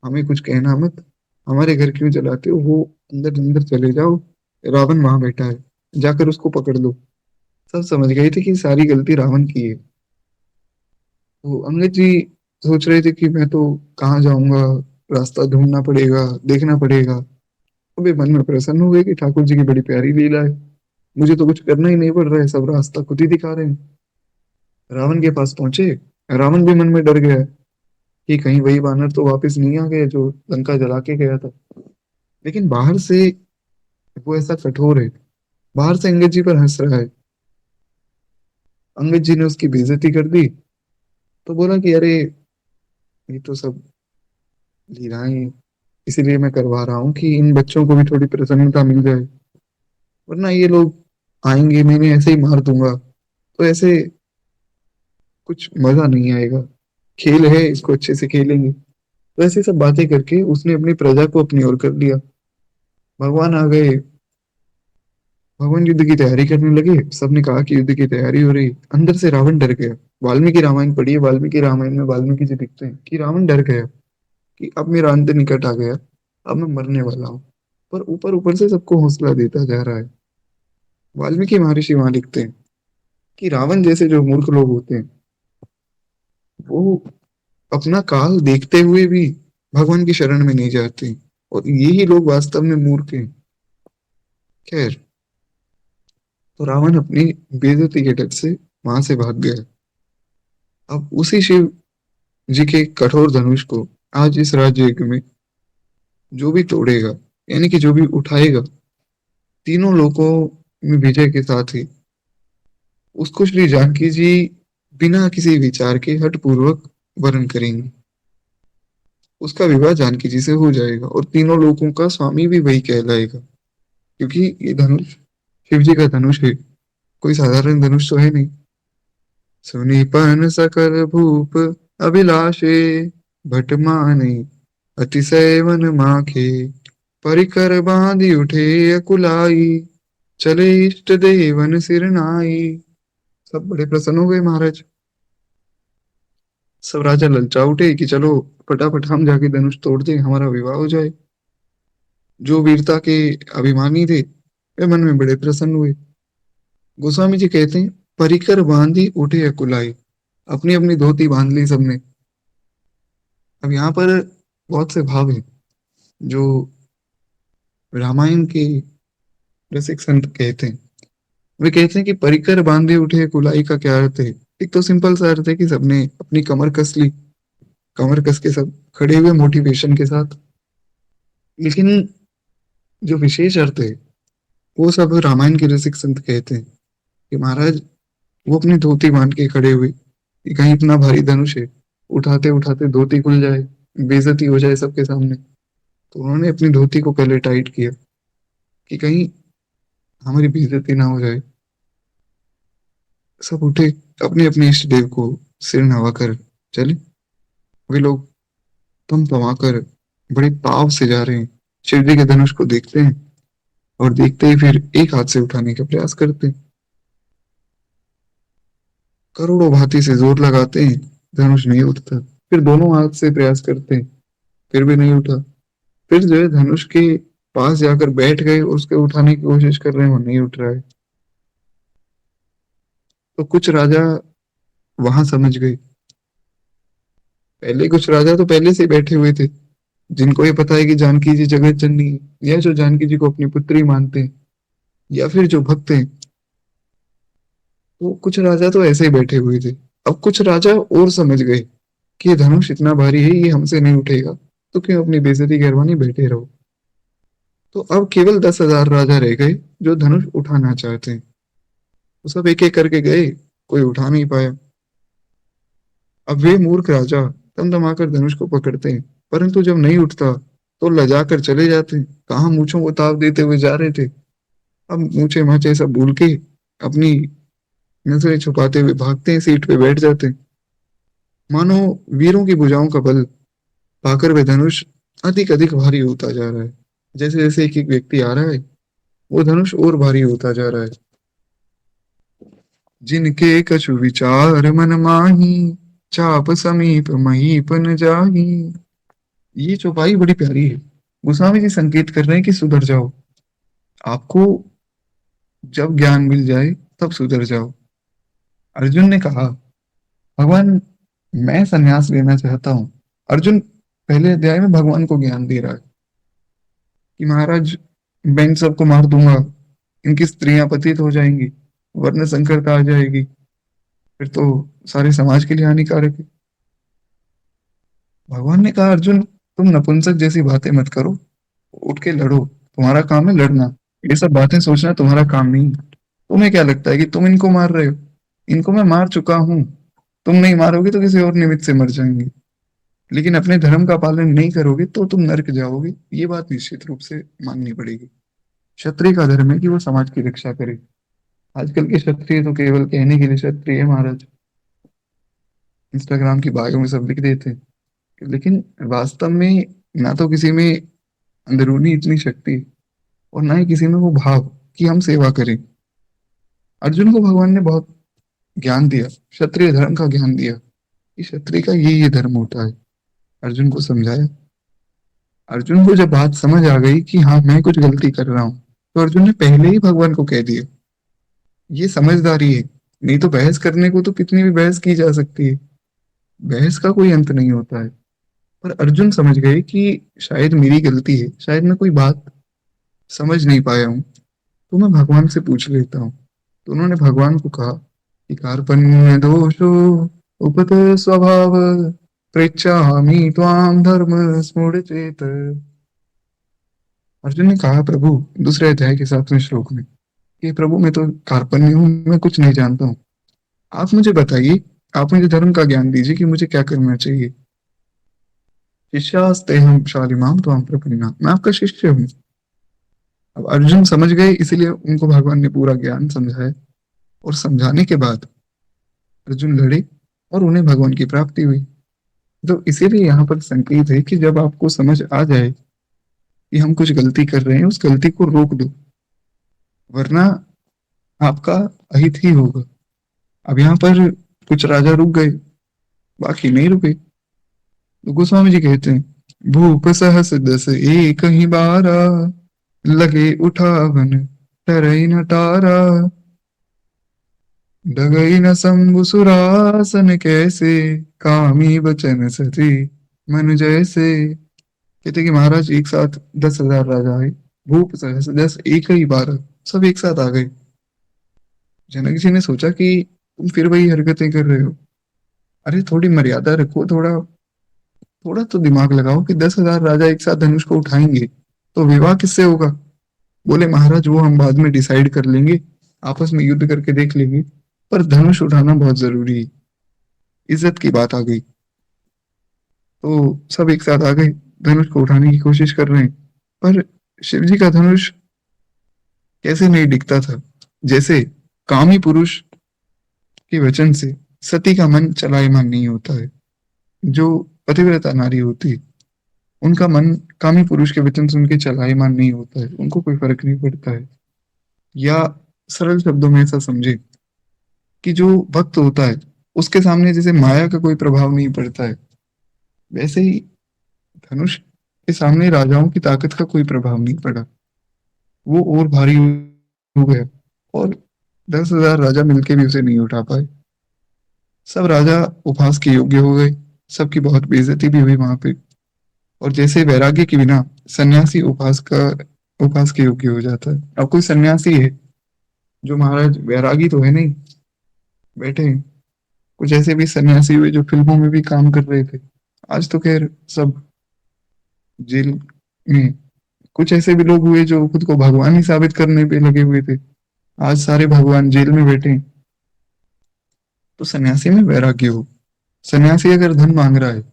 Speaker 1: हमें कुछ कहना मत, हमारे घर क्यों जलाते हो, वो अंदर अंदर चले जाओ, रावण वहां बैठा है, जाकर उसको पकड़ लो। सब समझ गए थे कि सारी गलती रावण की है। तो अंगद जी सोच रहे थे कि मैं तो कहाँ जाऊंगा, रास्ता ढूंढना पड़ेगा, देखना पड़ेगा। अबे मन में प्रसन्न हो गए कि ठाकुर जी की बड़ी प्यारी लीला है, मुझे तो कुछ करना ही नहीं पड़ रहा है, सब रास्ता खुद ही दिखा रहे हैं। रावण के पास पहुंचे। रावण भी मन में डर गया कि कहीं वही वानर तो वापस नहीं आ गया जो लंका जला के गया था। लेकिन बाहर से वो ऐसा कठोर है, बाहर से अंगद जी पर हंस रहा है। अंगद जी ने उसकी बेइज्जती कर दी, तो बोला कि अरे ये तो सब लीलाएं, इसीलिए मैं करवा रहा हूँ कि इन बच्चों को भी थोड़ी प्रसन्नता मिल जाए, वरना ये लोग आएंगे मैं इन्हें ऐसे ही मार दूंगा, तो ऐसे कुछ मजा नहीं आएगा। खेल है, इसको अच्छे से खेलेंगे। तो ऐसे सब बातें करके उसने अपनी प्रजा को अपनी ओर कर लिया। भगवान आ गए। भगवान युद्ध की तैयारी करने लगे। सबने कहा कि युद्ध की तैयारी हो रही। अंदर से रावण डर गया। वाल्मीकि रामायण पढ़िए, वाल्मीकि रामायण में वाल्मीकि जी दिखते हैं कि रावण डर गया कि अब मेरा अंत निकट आ गया, अब मैं मरने वाला हूँ। पर ऊपर ऊपर से सबको हौसला देता जा रहा है। वाल्मीकि महर्षि वहां लिखते हैं कि रावण जैसे जो मूर्ख लोग होते हैं, वो अपना काल देखते हुए भी भगवान की शरण में नहीं जाते, और यही लोग वास्तव में मूर्ख हैं। खैर, तो रावण अपनी बेइज्जती के डर से वहां से भाग गया। अब उसी शिव जी के कठोर धनुष को आज इस राज्य यज्ञ में जो भी तोड़ेगा, यानी कि जो भी उठाएगा, तीनों लोकों में विजय के साथ ही उसको श्री जानकी जी बिना किसी विचार के हठ पूर्वक वरण करेंगे। उसका विवाह जानकी जी से हो जाएगा और तीनों लोकों का स्वामी भी वही कहलाएगा, क्योंकि ये धनुष शिव जी का धनुष है, कोई साधारण धनुष तो है नहीं। सुनीपन सकल भूप अभिलाषे, भट माने अतिशय मन माखे, परिकर बांधि उठे अकुलाई, चले इष्ट देवन सिर नाई। सब बड़े प्रसन्न हो गए महाराज। सब राजा ललचा उठे कि चलो फटाफट हम जाके धनुष तोड़ दें, हमारा विवाह हो जाए। जो वीरता के अभिमानी थे वे मन में बड़े प्रसन्न हुए। गोस्वामी जी कहते हैं, परिकर बांधी उठे अकुलाई, अपनी अपनी धोती बांध ली सबने। अब यहाँ पर बहुत से भाव हैं जो रामायण के रसिक संत कहते हैं। वे कहते हैं कि परिकर बांधे उठे कुलाई का क्या अर्थ है। एक तो सिंपल सा अर्थ है कि सबने अपनी कमर कस ली, कमर कस के सब खड़े हुए मोटिवेशन के साथ। लेकिन जो विशेष अर्थ है वो सब रामायण के रसिक संत कहते हैं कि महाराज वो अपनी धोती बांध के खड़े हुए कि कहीं इतना भारी धनुष है, उठाते उठाते धोती खुल जाए, बेइज्जती हो जाए सबके सामने। तो उन्होंने अपनी धोती को पहले टाइट किया कि कहीं हमारी बेइज्जती ना हो जाए। सब उठे, अपने अपने इष्ट देव को सिर नवाकर चले। वे लोग तुम तमाकर बड़े पाव से जा रहे हैं, शिव जी के धनुष को देखते हैं और देखते ही फिर एक हाथ से उठाने का प्रयास करते हैं। करोड़ों भांति से जोर लगाते हैं, धनुष नहीं उठता। फिर दोनों हाथ से प्रयास करते हैं, फिर भी नहीं उठा। फिर जो है धनुष के पास जाकर बैठ गए और उसके उठाने की कोशिश कर रहे हैं, वो नहीं उठ रहा है। तो कुछ राजा वहां समझ गए। पहले कुछ राजा तो पहले से ही बैठे हुए थे, जिनको ये पता है कि जानकी जी जगत जननी है, या जो जानकी जी को अपनी पुत्री मानते हैं, या फिर जो भक्त हैं। तो कुछ राजा तो ऐसे ही बैठे हुए थे। अब कुछ राजा और समझ गए कि ये धनुष इतना भारी है, ये हमसे नहीं उठेगा, तो क्यों अपनी बेइज्जती करवानी, बैठे रहो। तो अब केवल 10,000 राजा रह गए जो धनुष उठाना चाहते हैं। तो सब एक एक करके गए, कोई उठा नहीं पाया। अब वे मूर्ख राजा तमतमाकर धनुष को पकड़ते हैं, परंतु जब नहीं उठता तो लजा कर चले जाते हैं। कहाँ मूंछों को ताव देते हुए जा रहे थे, अब मूछे माचे सब भूल के अपनी नजरें छुपाते हुए भागते हैं, सीट पे बैठ जाते हैं। मानो वीरों की भुजाओं का बल पाकर वे धनुष अधिक अधिक भारी होता जा रहा है। जैसे जैसे एक एक व्यक्ति आ रहा है, वो धनुष और भारी होता जा रहा है। जिनके कछु विचार मन माही, चाप समीप महीपन जाही। ये चौपाई बड़ी प्यारी है। गोस्वामी जी संकेत कर रहे हैं कि सुधर जाओ, आपको जब ज्ञान मिल जाए तब सुधर जाओ। अर्जुन ने कहा, भगवान मैं संन्यास लेना चाहता हूँ। अर्जुन पहले अध्याय में भगवान को ज्ञान दे रहा है कि महाराज मैं इन सबको मार दूंगा, इनकी स्त्रियां पतित हो जाएंगी, वर्ण संकरता आ जाएगी, फिर तो सारे समाज के लिए हानिकारक है। भगवान ने कहा, अर्जुन तुम नपुंसक जैसी बातें मत करो, उठ के लड़ो, तुम्हारा काम है लड़ना। ये सब बातें सोचना तुम्हारा काम नहीं है। तुम्हें क्या लगता है कि तुम इनको मार रहे हो? इनको मैं मार चुका हूं। तुम नहीं मारोगे तो किसी और निमित्त से मर जाएंगे, लेकिन अपने धर्म का पालन नहीं करोगे तो तुम नरक जाओगे। ये बात निश्चित रूप से माननी पड़ेगी। क्षत्रिय का धर्म है कि वो समाज की रक्षा करे। आजकल के क्षत्रिय तो केवल कहने के लिए क्षत्रिय है महाराज, इंस्टाग्राम की बायो में सब लिख देते हैं, लेकिन वास्तव में ना तो किसी में अंदरूनी इतनी शक्ति और ना ही किसी में वो भाव कि हम सेवा करें। अर्जुन को भगवान ने बहुत ज्ञान दिया, क्षत्रिय धर्म का ज्ञान दिया कि क्षत्रिय का ये धर्म होता है। अर्जुन को समझाया। अर्जुन को जब बात समझ आ गई कि हाँ मैं कुछ गलती कर रहा हूँ, तो अर्जुन ने पहले ही भगवान को कह दिया। ये समझदारी है, नहीं तो बहस करने को तो कितनी भी बहस की जा सकती है। बहस का कोई अंत नहीं होता है। पर अर्जुन समझ गए कि शायद मेरी गलती है, शायद मैं कोई बात समझ नहीं पाया हूँ, तो मैं भगवान से पूछ लेता हूँ। तो उन्होंने भगवान को कहा कि कार्पण्य दोषो उपत स्वभाव पृच्छामि त्वाम धर्म स्मृति चेत। अर्जुन ने कहा प्रभु, दूसरे अध्याय के 7वें श्लोक में, कि प्रभु मैं तो कार्पण्य हूँ, मैं कुछ नहीं जानता हूँ, आप मुझे बताइए, आप मुझे धर्म का ज्ञान दीजिए कि मुझे क्या करना चाहिए। शिष्यास्ते हम शालिमाम त्वाम प्रपन्ना, मैं आपका शिष्य हूँ। अब अर्जुन समझ गए, इसीलिए उनको भगवान ने पूरा ज्ञान समझाया, और समझाने के बाद अर्जुन लड़े और उन्हें भगवान की प्राप्ति हुई। तो इसीलिए यहाँ पर संकेत है कि जब आपको समझ आ जाए कि हम कुछ गलती कर रहे हैं, उस गलती को रोक दो, वरना आपका अहित ही होगा। अब यहाँ पर कुछ राजा रुक गए, बाकी नहीं रुके। तो गोस्वामी जी कहते हैं, भूप सहस दस एक ही बारा, लगे उठावन टरई न टारा, डगई न शंभु सुरासन कैसे, कामी बचन सती मन जैसे। कहते कि महाराज एक साथ 10,000 राजा आए, भूप सहस दस एक ही बार, सब एक साथ आ गए। जनक जी ने सोचा कि तुम फिर वही हरकतें कर रहे हो, अरे थोड़ी मर्यादा रखो, थोड़ा थोड़ा तो दिमाग लगाओ कि 10,000 राजा एक साथ धनुष को उठाएंगे तो विवाह किससे होगा। बोले महाराज वो हम बाद में डिसाइड कर लेंगे, आपस में युद्ध करके देख लेंगे, पर धनुष उठाना बहुत जरूरी है। इज्जत की बात आ गई, तो सब एक साथ आ गए, धनुष को उठाने की कोशिश कर रहे हैं। पर शिव जी का धनुष कैसे नहीं दिखता था, जैसे कामी पुरुष के वचन से सती का मन चलायमान नहीं होता है। जो पतिव्रता नारी होती है, उनका मन कामी पुरुष के वचन सुन के चलायमान नहीं होता है, उनको कोई फर्क नहीं पड़ता है। या सरल शब्दों में ऐसा समझे कि जो भक्त होता है, उसके सामने जैसे माया का कोई प्रभाव नहीं पड़ता है, वैसे ही धनुष के सामने राजाओं की ताकत का कोई प्रभाव नहीं पड़ा, वो और भारी हो गया, और 10,000 राजा मिलके भी उसे नहीं उठा पाए। सब राजा उपहास के योग्य हो गए, सबकी बहुत बेइज्जती भी हुई वहां पे। और जैसे वैराग्य के बिना सन्यासी उपहास के योग्य हो जाता है। अब कोई सन्यासी है जो महाराज वैरागी तो है नहीं, बैठे हैं। कुछ ऐसे भी सन्यासी हुए जो फिल्मों में भी काम कर रहे थे, आज तो खैर सब जेल में। कुछ ऐसे भी लोग हुए जो खुद को भगवान ही साबित करने पे लगे हुए थे, आज सारे भगवान जेल में बैठे हैं। तो सन्यासी में वैराग्य हो। सन्यासी अगर धन मांग रहा है,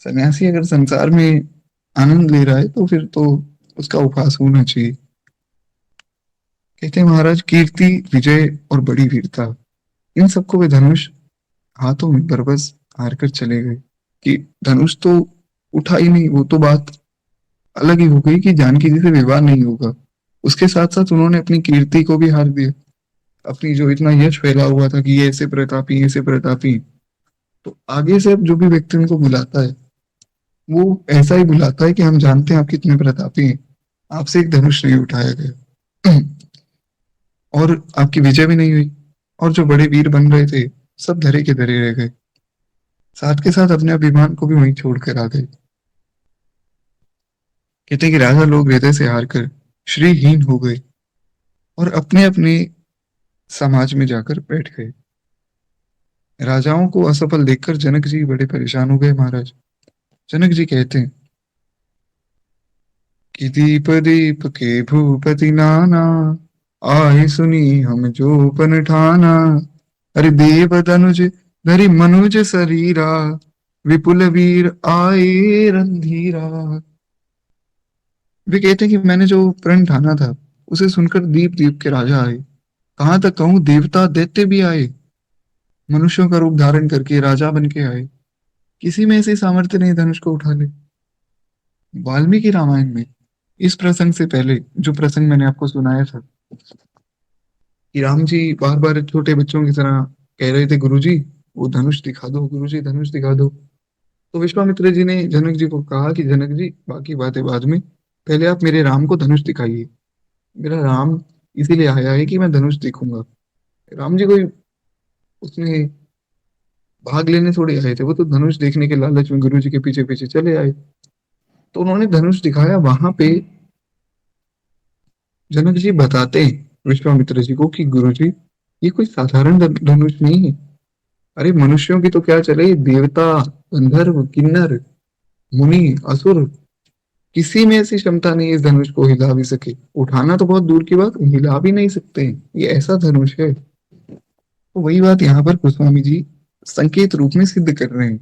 Speaker 1: सन्यासी अगर संसार में आनंद ले रहा है, तो फिर तो उसका उपहास होना चाहिए। कहते हैं महाराज, कीर्ति विजय और बड़ी वीरता, इन सबको वे धनुष हाथों में बरबस हार कर चले गए। कि धनुष तो उठा ही नहीं, वो तो बात अलग ही हो गई कि जानकी जी से विवाह नहीं होगा। उसके साथ साथ उन्होंने अपनी कीर्ति को भी हार दिया। अपनी जो इतना यश फैला हुआ था कि ये ऐसे प्रतापी, तो आगे से अब जो भी व्यक्ति उनको बुलाता है, वो ऐसा ही बुलाता है कि हम जानते हैं आप कितने प्रतापी हैं, आपसे एक धनुष नहीं उठाया गया। और आपकी विजय भी नहीं हुई, और जो बड़े वीर बन रहे थे, सब धरे के धरे रह गए, साथ के साथ अपने अभिमान को भी वहीं छोड़कर आ गए। कहते हैं कि राजा लोग हृदय से हार कर श्रीहीन हो गए, और अपने अपने समाज में जाकर बैठ गए। राजाओं को असफल देखकर जनक जी बड़े परेशान हो गए महाराज। जनक जी कहते हैं कि दीप दीप के भूपति नाना, आए सुनी हम जो पन ठाना, अरे देव तनुज धरि मनुज शरीरा, विपुल वीर आए रणधीरा। वे कहते हैं कि मैंने जो प्रण ठाना था, उसे सुनकर दीप दीप के राजा आए। कहाँ तक कहूँ, देवता दैत्य भी आए, मनुष्यों का रूप धारण करके राजा बन के आए। किसी में ऐसी सामर्थ्य नहीं धनुष को उठा ले। वाल्मीकि रामायण में इस प्रसंग से पहले जो प्रसंग मैंने आपको सुनाया था, कि राम जी बार बार छोटे बच्चों की तरह कह रहे थे, गुरुजी वो धनुष दिखा दो, गुरुजी धनुष दिखा दो। तो विश्वामित्र जी ने जनक जी को कहा कि जनक जी बाकी बातें बाद में, पहले आप मेरे राम को धनुष दिखाइए। मेरा राम इसीलिए आया है कि मैं धनुष दिखूंगा। राम जी कोई उसमें भाग लेने थोड़ी आए थे, वो तो धनुष देखने के लालच में गुरु जी के पीछे पीछे चले आए। तो उन्होंने धनुष दिखाया वहां पे। जनक जी बताते हैं विश्वामित्र जी को कि गुरु जी, ये कोई साधारण धनुष नहीं है। अरे मनुष्यों की तो क्या चले, देवता, गंधर्व, किन्नर, मुनि, असुर, किसी में ऐसी क्षमता नहीं है इस धनुष को हिला भी सके। उठाना तो बहुत दूर की बात, हिला भी नहीं सकते हैं। ये ऐसा धनुष है। तो वही बात यहाँ पर गोस्वामी जी संकेत रूप में सिद्ध कर रहे हैं।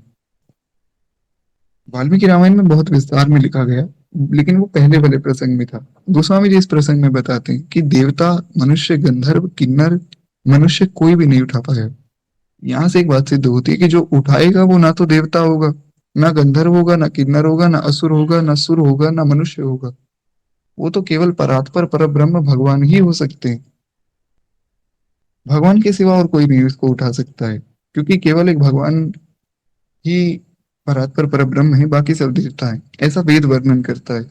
Speaker 1: वाल्मीकि रामायण में बहुत विस्तार में लिखा गया, लेकिन वो पहले वाले प्रसंग में था। गोस्वामी जी इस प्रसंग में बताते हैं कि देवता, मनुष्य, गंधर्व, किन्नर, मनुष्य कोई भी नहीं उठा पाया। यहाँ से एक बात सिद्ध होती है कि जो उठाएगा वो ना तो देवता होगा, ना गंधर्व होगा, ना किन्नर होगा, ना असुर होगा, ना सुर होगा, ना मनुष्य होगा। वो तो केवल परात्पर पर ब्रह्म भगवान ही हो सकते हैं। भगवान के सिवा और कोई नहीं उसको उठा सकता है, क्योंकि केवल एक भगवान ही परात्पर पर ब्रह्म है, बाकी सब देवता है, ऐसा वेद वर्णन करता है।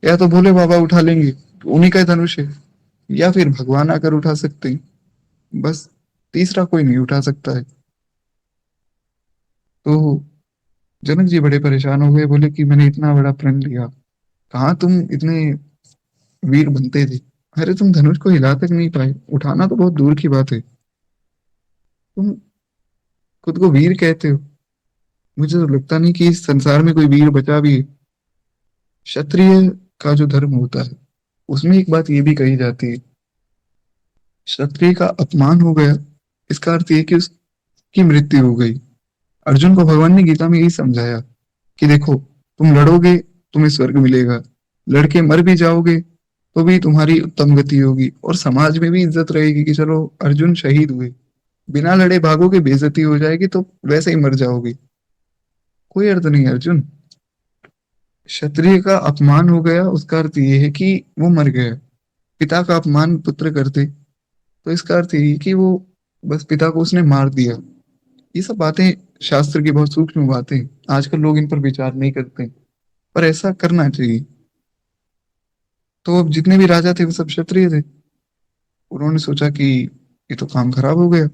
Speaker 1: या तो भोले बाबा उठा लेंगे, उन्हीं का धनुष है, या फिर भगवान आकर उठा सकते हैं, बस। तीसरा कोई नहीं उठा सकता है। तो जनक जी बड़े परेशान हो गए, बोले कि मैंने इतना बड़ा प्रण लिया, कहाँ तुम इतने वीर बनते थे। अरे तुम धनुष को हिला तक नहीं पाए, उठाना तो बहुत दूर की बात है। तुम खुद को वीर कहते हो। मुझे तो लगता नहीं कि इस संसार में कोई वीर बचा भी है। क्षत्रिय का जो धर्म होता है उसमें एक बात ये भी कही जाती है, क्षत्रिय का अपमान हो गया, इसका अर्थ ये कि उसकी मृत्यु हो गई। अर्जुन को भगवान ने गीता में यही समझाया कि देखो, तुम लड़ोगे, तुम्हें स्वर्ग मिलेगा, लड़के मर भी जाओगे तो भी तुम्हारी उत्तम गति होगी, और समाज में भी इज्जत रहेगी कि चलो अर्जुन शहीद हुए। बिना लड़े भागोगे, बेइज्जती हो जाएगी, तो वैसे ही मर जाओगे। कोई अर्थ नहीं है अर्जुन। क्षत्रिय का अपमान हो गया, उसका अर्थ ये है कि वो मर गया। पिता का अपमान पुत्र करते, तो इसका अर्थ यही कि वो बस पिता को उसने मार दिया। ये सब बातें शास्त्र की बहुत सूक्ष्म बातें, आजकल लोग इन पर विचार नहीं करते, पर ऐसा करना चाहिए। तो अब जितने भी राजा थे वो सब क्षत्रिय थे। उन्होंने सोचा कि ये तो काम खराब हो गया।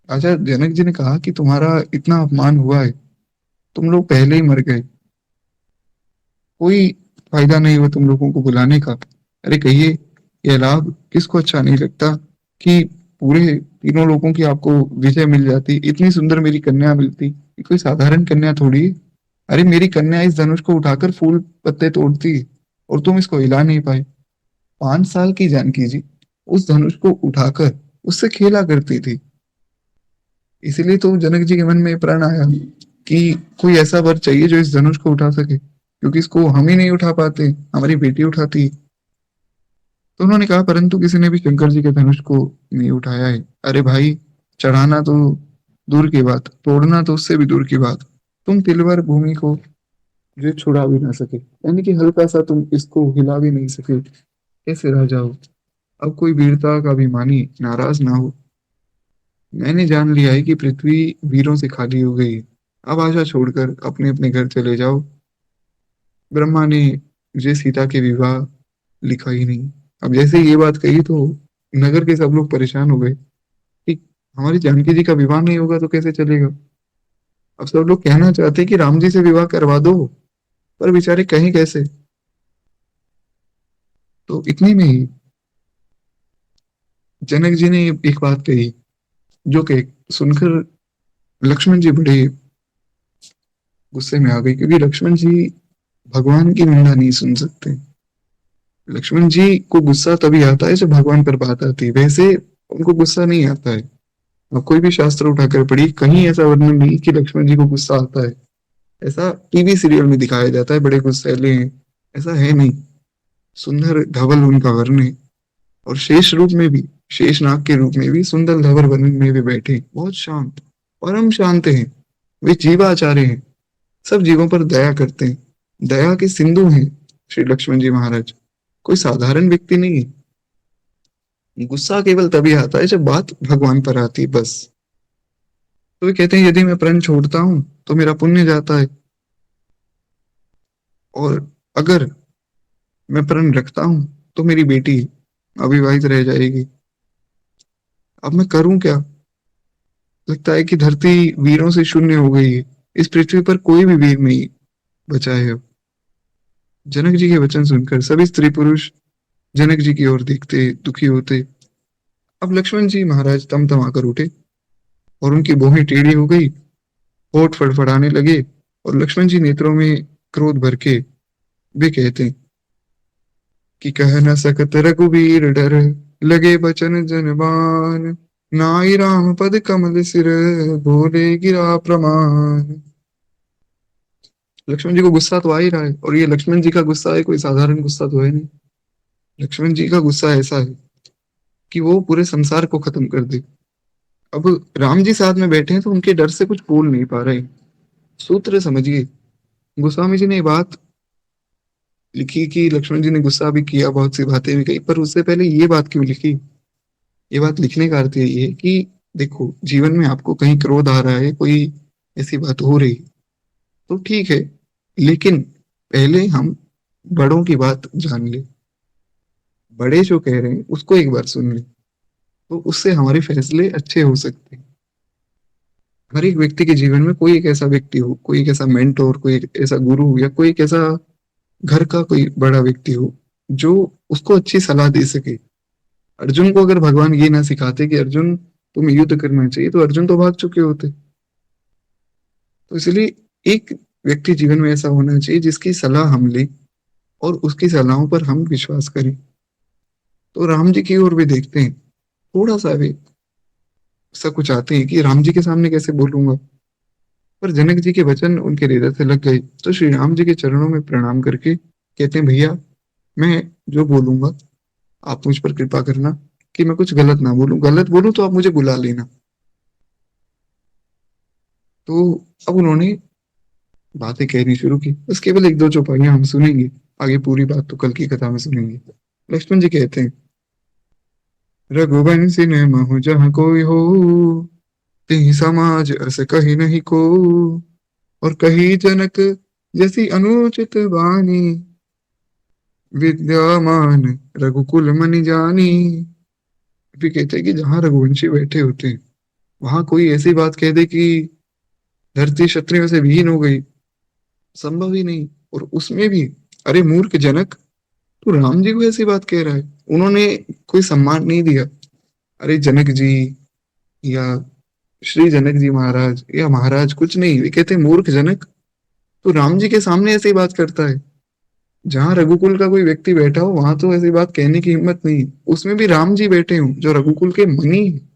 Speaker 1: राजा जनक जी ने कहा कि तुम्हारा इतना अपमान हुआ है, तुम लोग पहले ही मर गए, कोई फायदा नहीं हुआ तुम लोगों को बुलाने का। अरे कहिए, यह लाभ किसको अच्छा नहीं लगता कि पूरे तीनों लोगों की आपको विजय मिल जाती, इतनी सुंदर मेरी कन्या मिलती। ये कोई साधारण कन्या थोड़ी है। अरे मेरी कन्या इस धनुष को उठाकर फूल पत्ते तोड़ती है, और तुम इसको हिला नहीं पाए। 5 साल की जानकी जी उस धनुष को उठाकर उससे खेला करती थी। इसीलिए तो जनक जी के मन में प्रण आया कि कोई ऐसा वर चाहिए जो इस धनुष को उठा सके, क्योंकि इसको हम ही नहीं उठा पाते, हमारी बेटी उठाती। तो उन्होंने कहा, परंतु किसी ने भी शंकर जी के धनुष को नहीं उठाया है। अरे भाई, चढ़ाना तो दूर की बात, तोड़ना तो उससे भी दूर की बात। तुम तिलवर भूमि को जो छुड़ा भी ना सके, यानी कि हल्का सा तुम इसको हिला भी नहीं सके, कैसे रह जाओ। अब कोई वीरता का अभिमानी नाराज ना हो। मैंने जान लिया है कि पृथ्वी वीरों से खाली हो गई है। अब आशा छोड़कर अपने अपने घर चले जाओ। ब्रह्मा ने मुझे सीता के विवाह लिखा ही नहीं। अब जैसे ये बात कही तो नगर के सब लोग परेशान हो गए कि हमारी जानकी जी का विवाह नहीं होगा तो कैसे चलेगा। अब सब लोग कहना चाहते कि राम जी से विवाह करवा दो, पर बेचारे कहें कैसे। तो इतने में ही जनक जी ने एक बात कही, जो कि सुनकर लक्ष्मण जी बड़े गुस्से में आ गए, क्योंकि लक्ष्मण जी भगवान की निंदा नहीं सुन सकते। लक्ष्मण जी को गुस्सा तभी आता है जब भगवान पर बात आती है, वैसे उनको गुस्सा नहीं आता है। अब कोई भी शास्त्र उठाकर पढ़ी, कहीं ऐसा वर्णन नहीं कि लक्ष्मण जी को गुस्सा आता है। ऐसा टीवी सीरियल में दिखाया जाता है, बड़े गुस्सैले हैं, ऐसा है नहीं। सुंदर धवल उनका वर्ण है, और शेष रूप में भी, शेष नाग के रूप में भी सुंदर धवल वर्ण में भी बैठे, बहुत शांत, परम शांत हैं। वे जीवाचार्य हैं, सब जीवों पर दया करते हैं, दया के सिंधु हैं श्री लक्ष्मण जी महाराज। कोई साधारण व्यक्ति नहीं है। गुस्सा केवल तभी आता है जब बात भगवान पर आती है, बस। तो वे कहते हैं, यदि मैं प्रण छोड़ता हूं तो मेरा पुण्य जाता है, और अगर मैं प्रण रखता हूं तो मेरी बेटी अविवाहित रह जाएगी। अब मैं करूं क्या। लगता है कि धरती वीरों से शून्य हो गई है। इस पृथ्वी पर कोई भी वीर नहीं बचा है अब। जनक जी के वचन सुनकर सभी स्त्री पुरुष जनक जी की ओर देखते, दुखी होते। अब लक्ष्मण जी महाराज तमतमाकर उठे और उनकी भौहें टेढ़ी हो गई, होठ फड़फड़ाने लगे, और लक्ष्मण जी नेत्रों में क्रोध भर के वे कहते कि कह न सकत रघुवीर डर, लगे बचन जन नाई राम पद कमल सिर, बोले गिरा प्रमाण। लक्ष्मण जी को गुस्सा तो आ ही रहा है, और ये लक्ष्मण जी का गुस्सा है, कोई साधारण गुस्सा तो है नहीं। लक्ष्मण जी का गुस्सा ऐसा है कि वो पूरे संसार को खत्म कर दे। अब राम जी साथ में बैठे हैं तो उनके डर से कुछ बोल नहीं पा रहे। सूत्र समझिए। गोस्वामी जी ने ये बात लिखी कि लक्ष्मण जी ने गुस्सा भी किया, बहुत सी बातें भी कही, पर उससे पहले ये बात क्यों लिखी? ये बात लिखने का अर्थ ये है कि देखो, जीवन में आपको कहीं क्रोध आ रहा है, कोई ऐसी बात हो रही, तो ठीक है, लेकिन पहले हम बड़ों की बात जान ले। बड़े जो कह रहे हैं उसको एक बार सुन ले, तो उससे हमारे फैसले अच्छे हो सकते हैं। हर एक व्यक्ति के जीवन में कोई एक ऐसा व्यक्ति हो, कोई एक ऐसा मेंटोर, कोई एक ऐसा गुरु हो, या कोई एक ऐसा घर का कोई बड़ा व्यक्ति हो जो उसको अच्छी सलाह दे सके। अर्जुन को अगर भगवान ये ना सिखाते कि अर्जुन तुम्हें युद्ध करना चाहिए, तो अर्जुन तो भाग चुके होते। तो इसलिए एक व्यक्ति जीवन में ऐसा होना चाहिए जिसकी सलाह हम लें और उसकी सलाहों पर हम विश्वास करें। तो राम जी की ओर भी देखते हैं, थोड़ा सा भी ऐसा कुछ आते हैं कि राम जी के सामने कैसे बोलूंगा, पर जनक जी के वचन उनके हृदय से लग गए, तो श्री राम जी के चरणों में प्रणाम करके कहते हैं, भैया मैं जो बोलूंगा आप मुझ पर कृपा करना कि मैं कुछ गलत ना बोलूं, गलत बोलूं तो आप मुझे बुला लेना। तो अब उन्होंने बातें कहनी शुरू की, बस केवल एक दो चौपाइयां हम सुनेंगे, आगे पूरी बात तो कल की कथा में सुनेंगे। लक्ष्मण जी कहते हैं, रघुवंशी ने महु जहाँ कोई हो, तिहि समाज अस कही नहीं को, और कही जनक जैसी अनुचित वाणी, विद्यमान रघुकुल मनि जानी। भी कहते हैं कि जहां रघुवंशी बैठे होते हैं, वहां कोई ऐसी बात कह दे कि धरती क्षत्रियों से विहीन हो गई, संभव ही नहीं। और उसमें भी, अरे मूर्ख जनक, तू राम जी को ऐसी बात कह रहा है। उन्होंने कोई सम्मान नहीं दिया। अरे जनक जी, या श्री जनक जी महाराज, या महाराज, कुछ नहीं, वे कहते मूर्ख जनक, तू राम जी के सामने ऐसी बात करता है। जहां रघुकुल का कोई व्यक्ति बैठा हो वहां तो ऐसी बात कहने की हिम्मत नहीं, उसमें भी राम जी बैठे हो जो रघुकुल के मुनि हैं,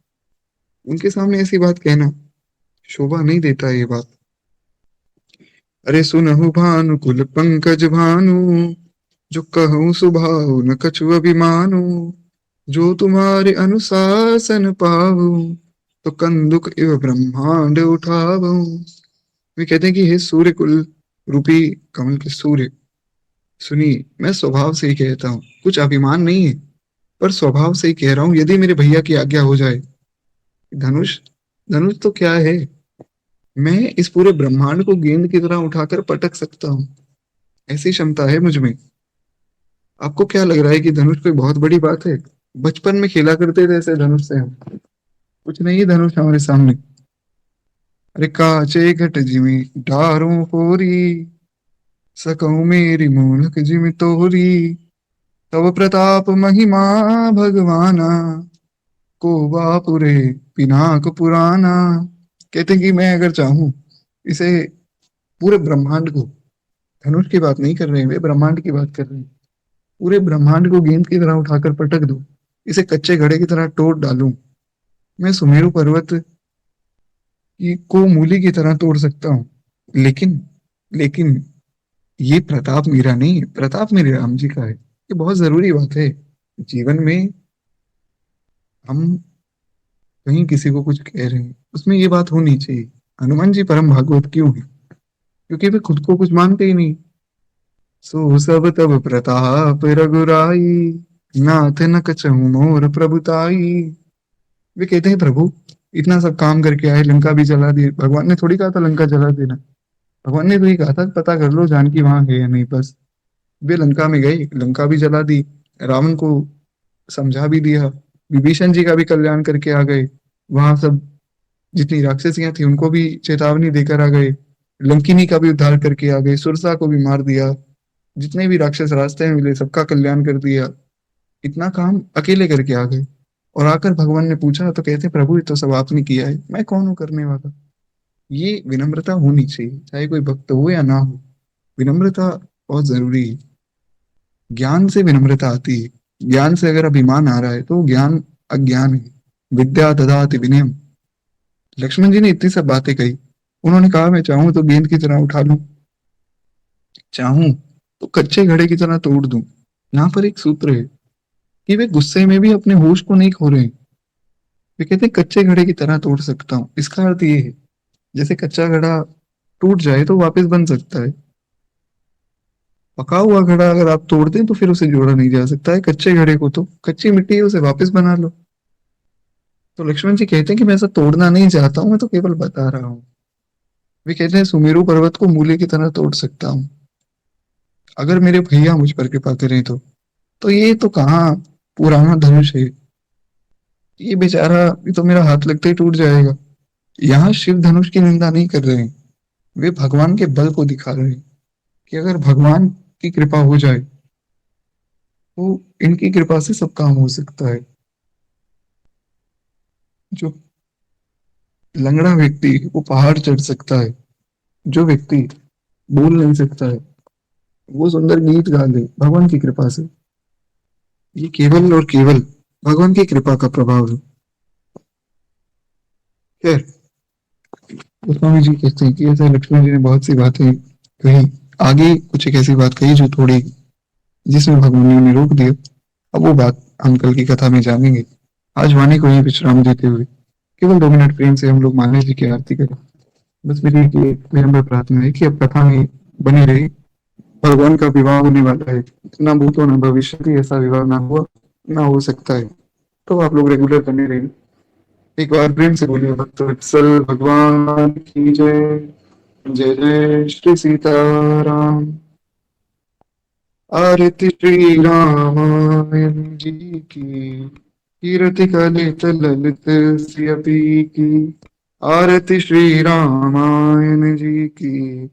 Speaker 1: उनके सामने ऐसी बात कहना शोभा नहीं देता है ये बात। अरे सुनहु भानुकुल पंकज भानु, जो कहूँ सुभाव न कछु अभिमानु, जो तुम्हारे अनुशासन पावु, तो कंदुक इव ब्रह्मांड उठावु। वे कहते हैं कि हे सूर्य कुल रूपी कमल के सूर्य, सुनिए, मैं स्वभाव से ही कहता हूँ, कुछ अभिमान नहीं है, पर स्वभाव से ही कह रहा हूँ, यदि मेरे भैया की आज्ञा हो जाए, धनुष, धनुष तो क्या है, मैं इस पूरे ब्रह्मांड को गेंद की तरह उठाकर पटक सकता हूँ, ऐसी क्षमता है मुझ में। आपको क्या लग रहा है कि धनुष कोई बहुत बड़ी बात है? बचपन में खेला करते थे ऐसे धनुष से हम, कुछ नहीं है धनुष हमारे सामने। अरे काचे घट जिमी डारों फोरी, सकऊं मेरी मूलक जिमि तोरी, तव प्रताप महिमा भगवाना, को बापुरे पिनाक पुराना। कहते हैं कि मैं अगर चाहूं इसे, पूरे ब्रह्मांड को, धनुष की बात नहीं कर रहे हैं वे, ब्रह्मांड की बात कर रहे हैं, पूरे ब्रह्मांड को गेंद की तरह उठाकर पटक दूं, इसे कच्चे घड़े की तरह तोड़ डालूं, मैं सुमेरु पर्वत की को मूली की तरह तोड़ सकता हूँ। लेकिन लेकिन ये प्रताप मेरा नहीं है, प्रताप मेरे राम जी का है। ये बहुत जरूरी बात है जीवन में। हम कहीं किसी को कुछ कह रहे हैं, उसमें ये बात होनी चाहिए, हनुमान जी परम भागवत क्यों है? क्योंकि वे खुद को कुछ मानते ही नहीं। सो सब तब प्रताप रघुराई, नाथ न कछहु मोर प्रभुताई। वे कहते हैं प्रभु, इतना सब काम करके आए, लंका भी जला दी, भगवान ने थोड़ी कहा था लंका जला देना, भगवान ने तो ये कहा था पता कर लो जानकी वहां है या नहीं, बस। वे लंका में गए, लंका भी जला दी, रावण को समझा भी दिया, विभीषण जी का भी कल्याण करके आ गए, वहां सब जितनी राक्षसियां थी उनको भी चेतावनी देकर आ गए, लंकिनी का भी उद्धार करके आ गए, सुरसा को भी मार दिया, जितने भी राक्षस रास्ते में मिले सबका कल्याण कर दिया। इतना काम अकेले करके आ गए। और आकर भगवान ने पूछा तो कहते प्रभु ये तो सब आपने किया है, मैं कौन हूँ करने वाला। ये विनम्रता होनी चाहिए, चाहे कोई भक्त हो या ना हो। विनम्रता बहुत जरूरी है। ज्ञान से विनम्रता आती है। ज्ञान से अगर अभिमान आ रहा है तो ज्ञान अज्ञान है। विद्या ददाति विनयम। लक्ष्मण जी ने इतनी सब बातें कही। उन्होंने कहा मैं चाहूं तो गेंद की तरह उठा लूं, चाहूं तो कच्चे घड़े की तरह तोड़ दूं। यहाँ पर एक सूत्र है कि वे गुस्से में भी अपने होश को नहीं खो रहे हैं। वे कहते हैं कच्चे घड़े की तरह तोड़ सकता हूँ। इसका अर्थ ये है जैसे कच्चा घड़ा टूट जाए तो वापस बन सकता है, पका हुआ घड़ा अगर आप तोड़ दें तो फिर उसे जोड़ा नहीं जा सकता है। कच्चे घड़े को तो कच्ची मिट्टी है उसे वापस बना लो। तो लक्ष्मण जी कहते हैं कि मैं ऐसा तोड़ना नहीं चाहता हूँ, मैं तो केवल बता रहा हूँ। वे कहते हैं सुमेरु पर्वत को मूले की तरह तोड़ सकता हूँ अगर मेरे भैया मुझ पर कृपा करें तो ये तो कहाँ पुराना धनुष है, ये बेचारा, ये तो मेरा हाथ लगते ही टूट जाएगा। यहाँ शिव धनुष की निंदा नहीं कर रहे हैं, वे भगवान के बल को दिखा रहे हैं कि अगर भगवान की कृपा हो जाए तो इनकी कृपा से सब काम हो सकता है। जो लंगड़ा व्यक्ति है, वो पहाड़ चढ़ सकता है। जो व्यक्ति बोल नहीं सकता है वो सुंदर गीत गा ले भगवान की कृपा से। ये केवल और केवल भगवान की कृपा का प्रभाव है। खैर, गोस्वामी जी कहते हैं कि ऐसे लक्ष्मण जी ने बहुत सी बातें कही। आगे कुछ एक ऐसी बात कही जो थोड़ी, जिसमें भगवान ने उन्हें रोक दिया। अब वो बात हम कल की कथा में जानेंगे। आज वाणी को यही विश्राम देते हुए केवल 2 मिनट प्रेम से हम लोग माने जी की आरती करें। बस मेरी एक विनम्र प्रार्थना है कि अब कथा में बने रही। भगवान का विवाह होने वाला है, ना भूतो ना भविष्य, ऐसा विवाह ना हुआ ना हो सकता है। तो आप लोग रेगुलर बने रहिए। एक बार प्रेम से बोलिए भक्त वत्सल भगवान की जय। जय जय श्री सीताराम। आरती श्री रामायण जी की। कीर्ति कलित ललित श्री की। आरती श्री रामायण जी की।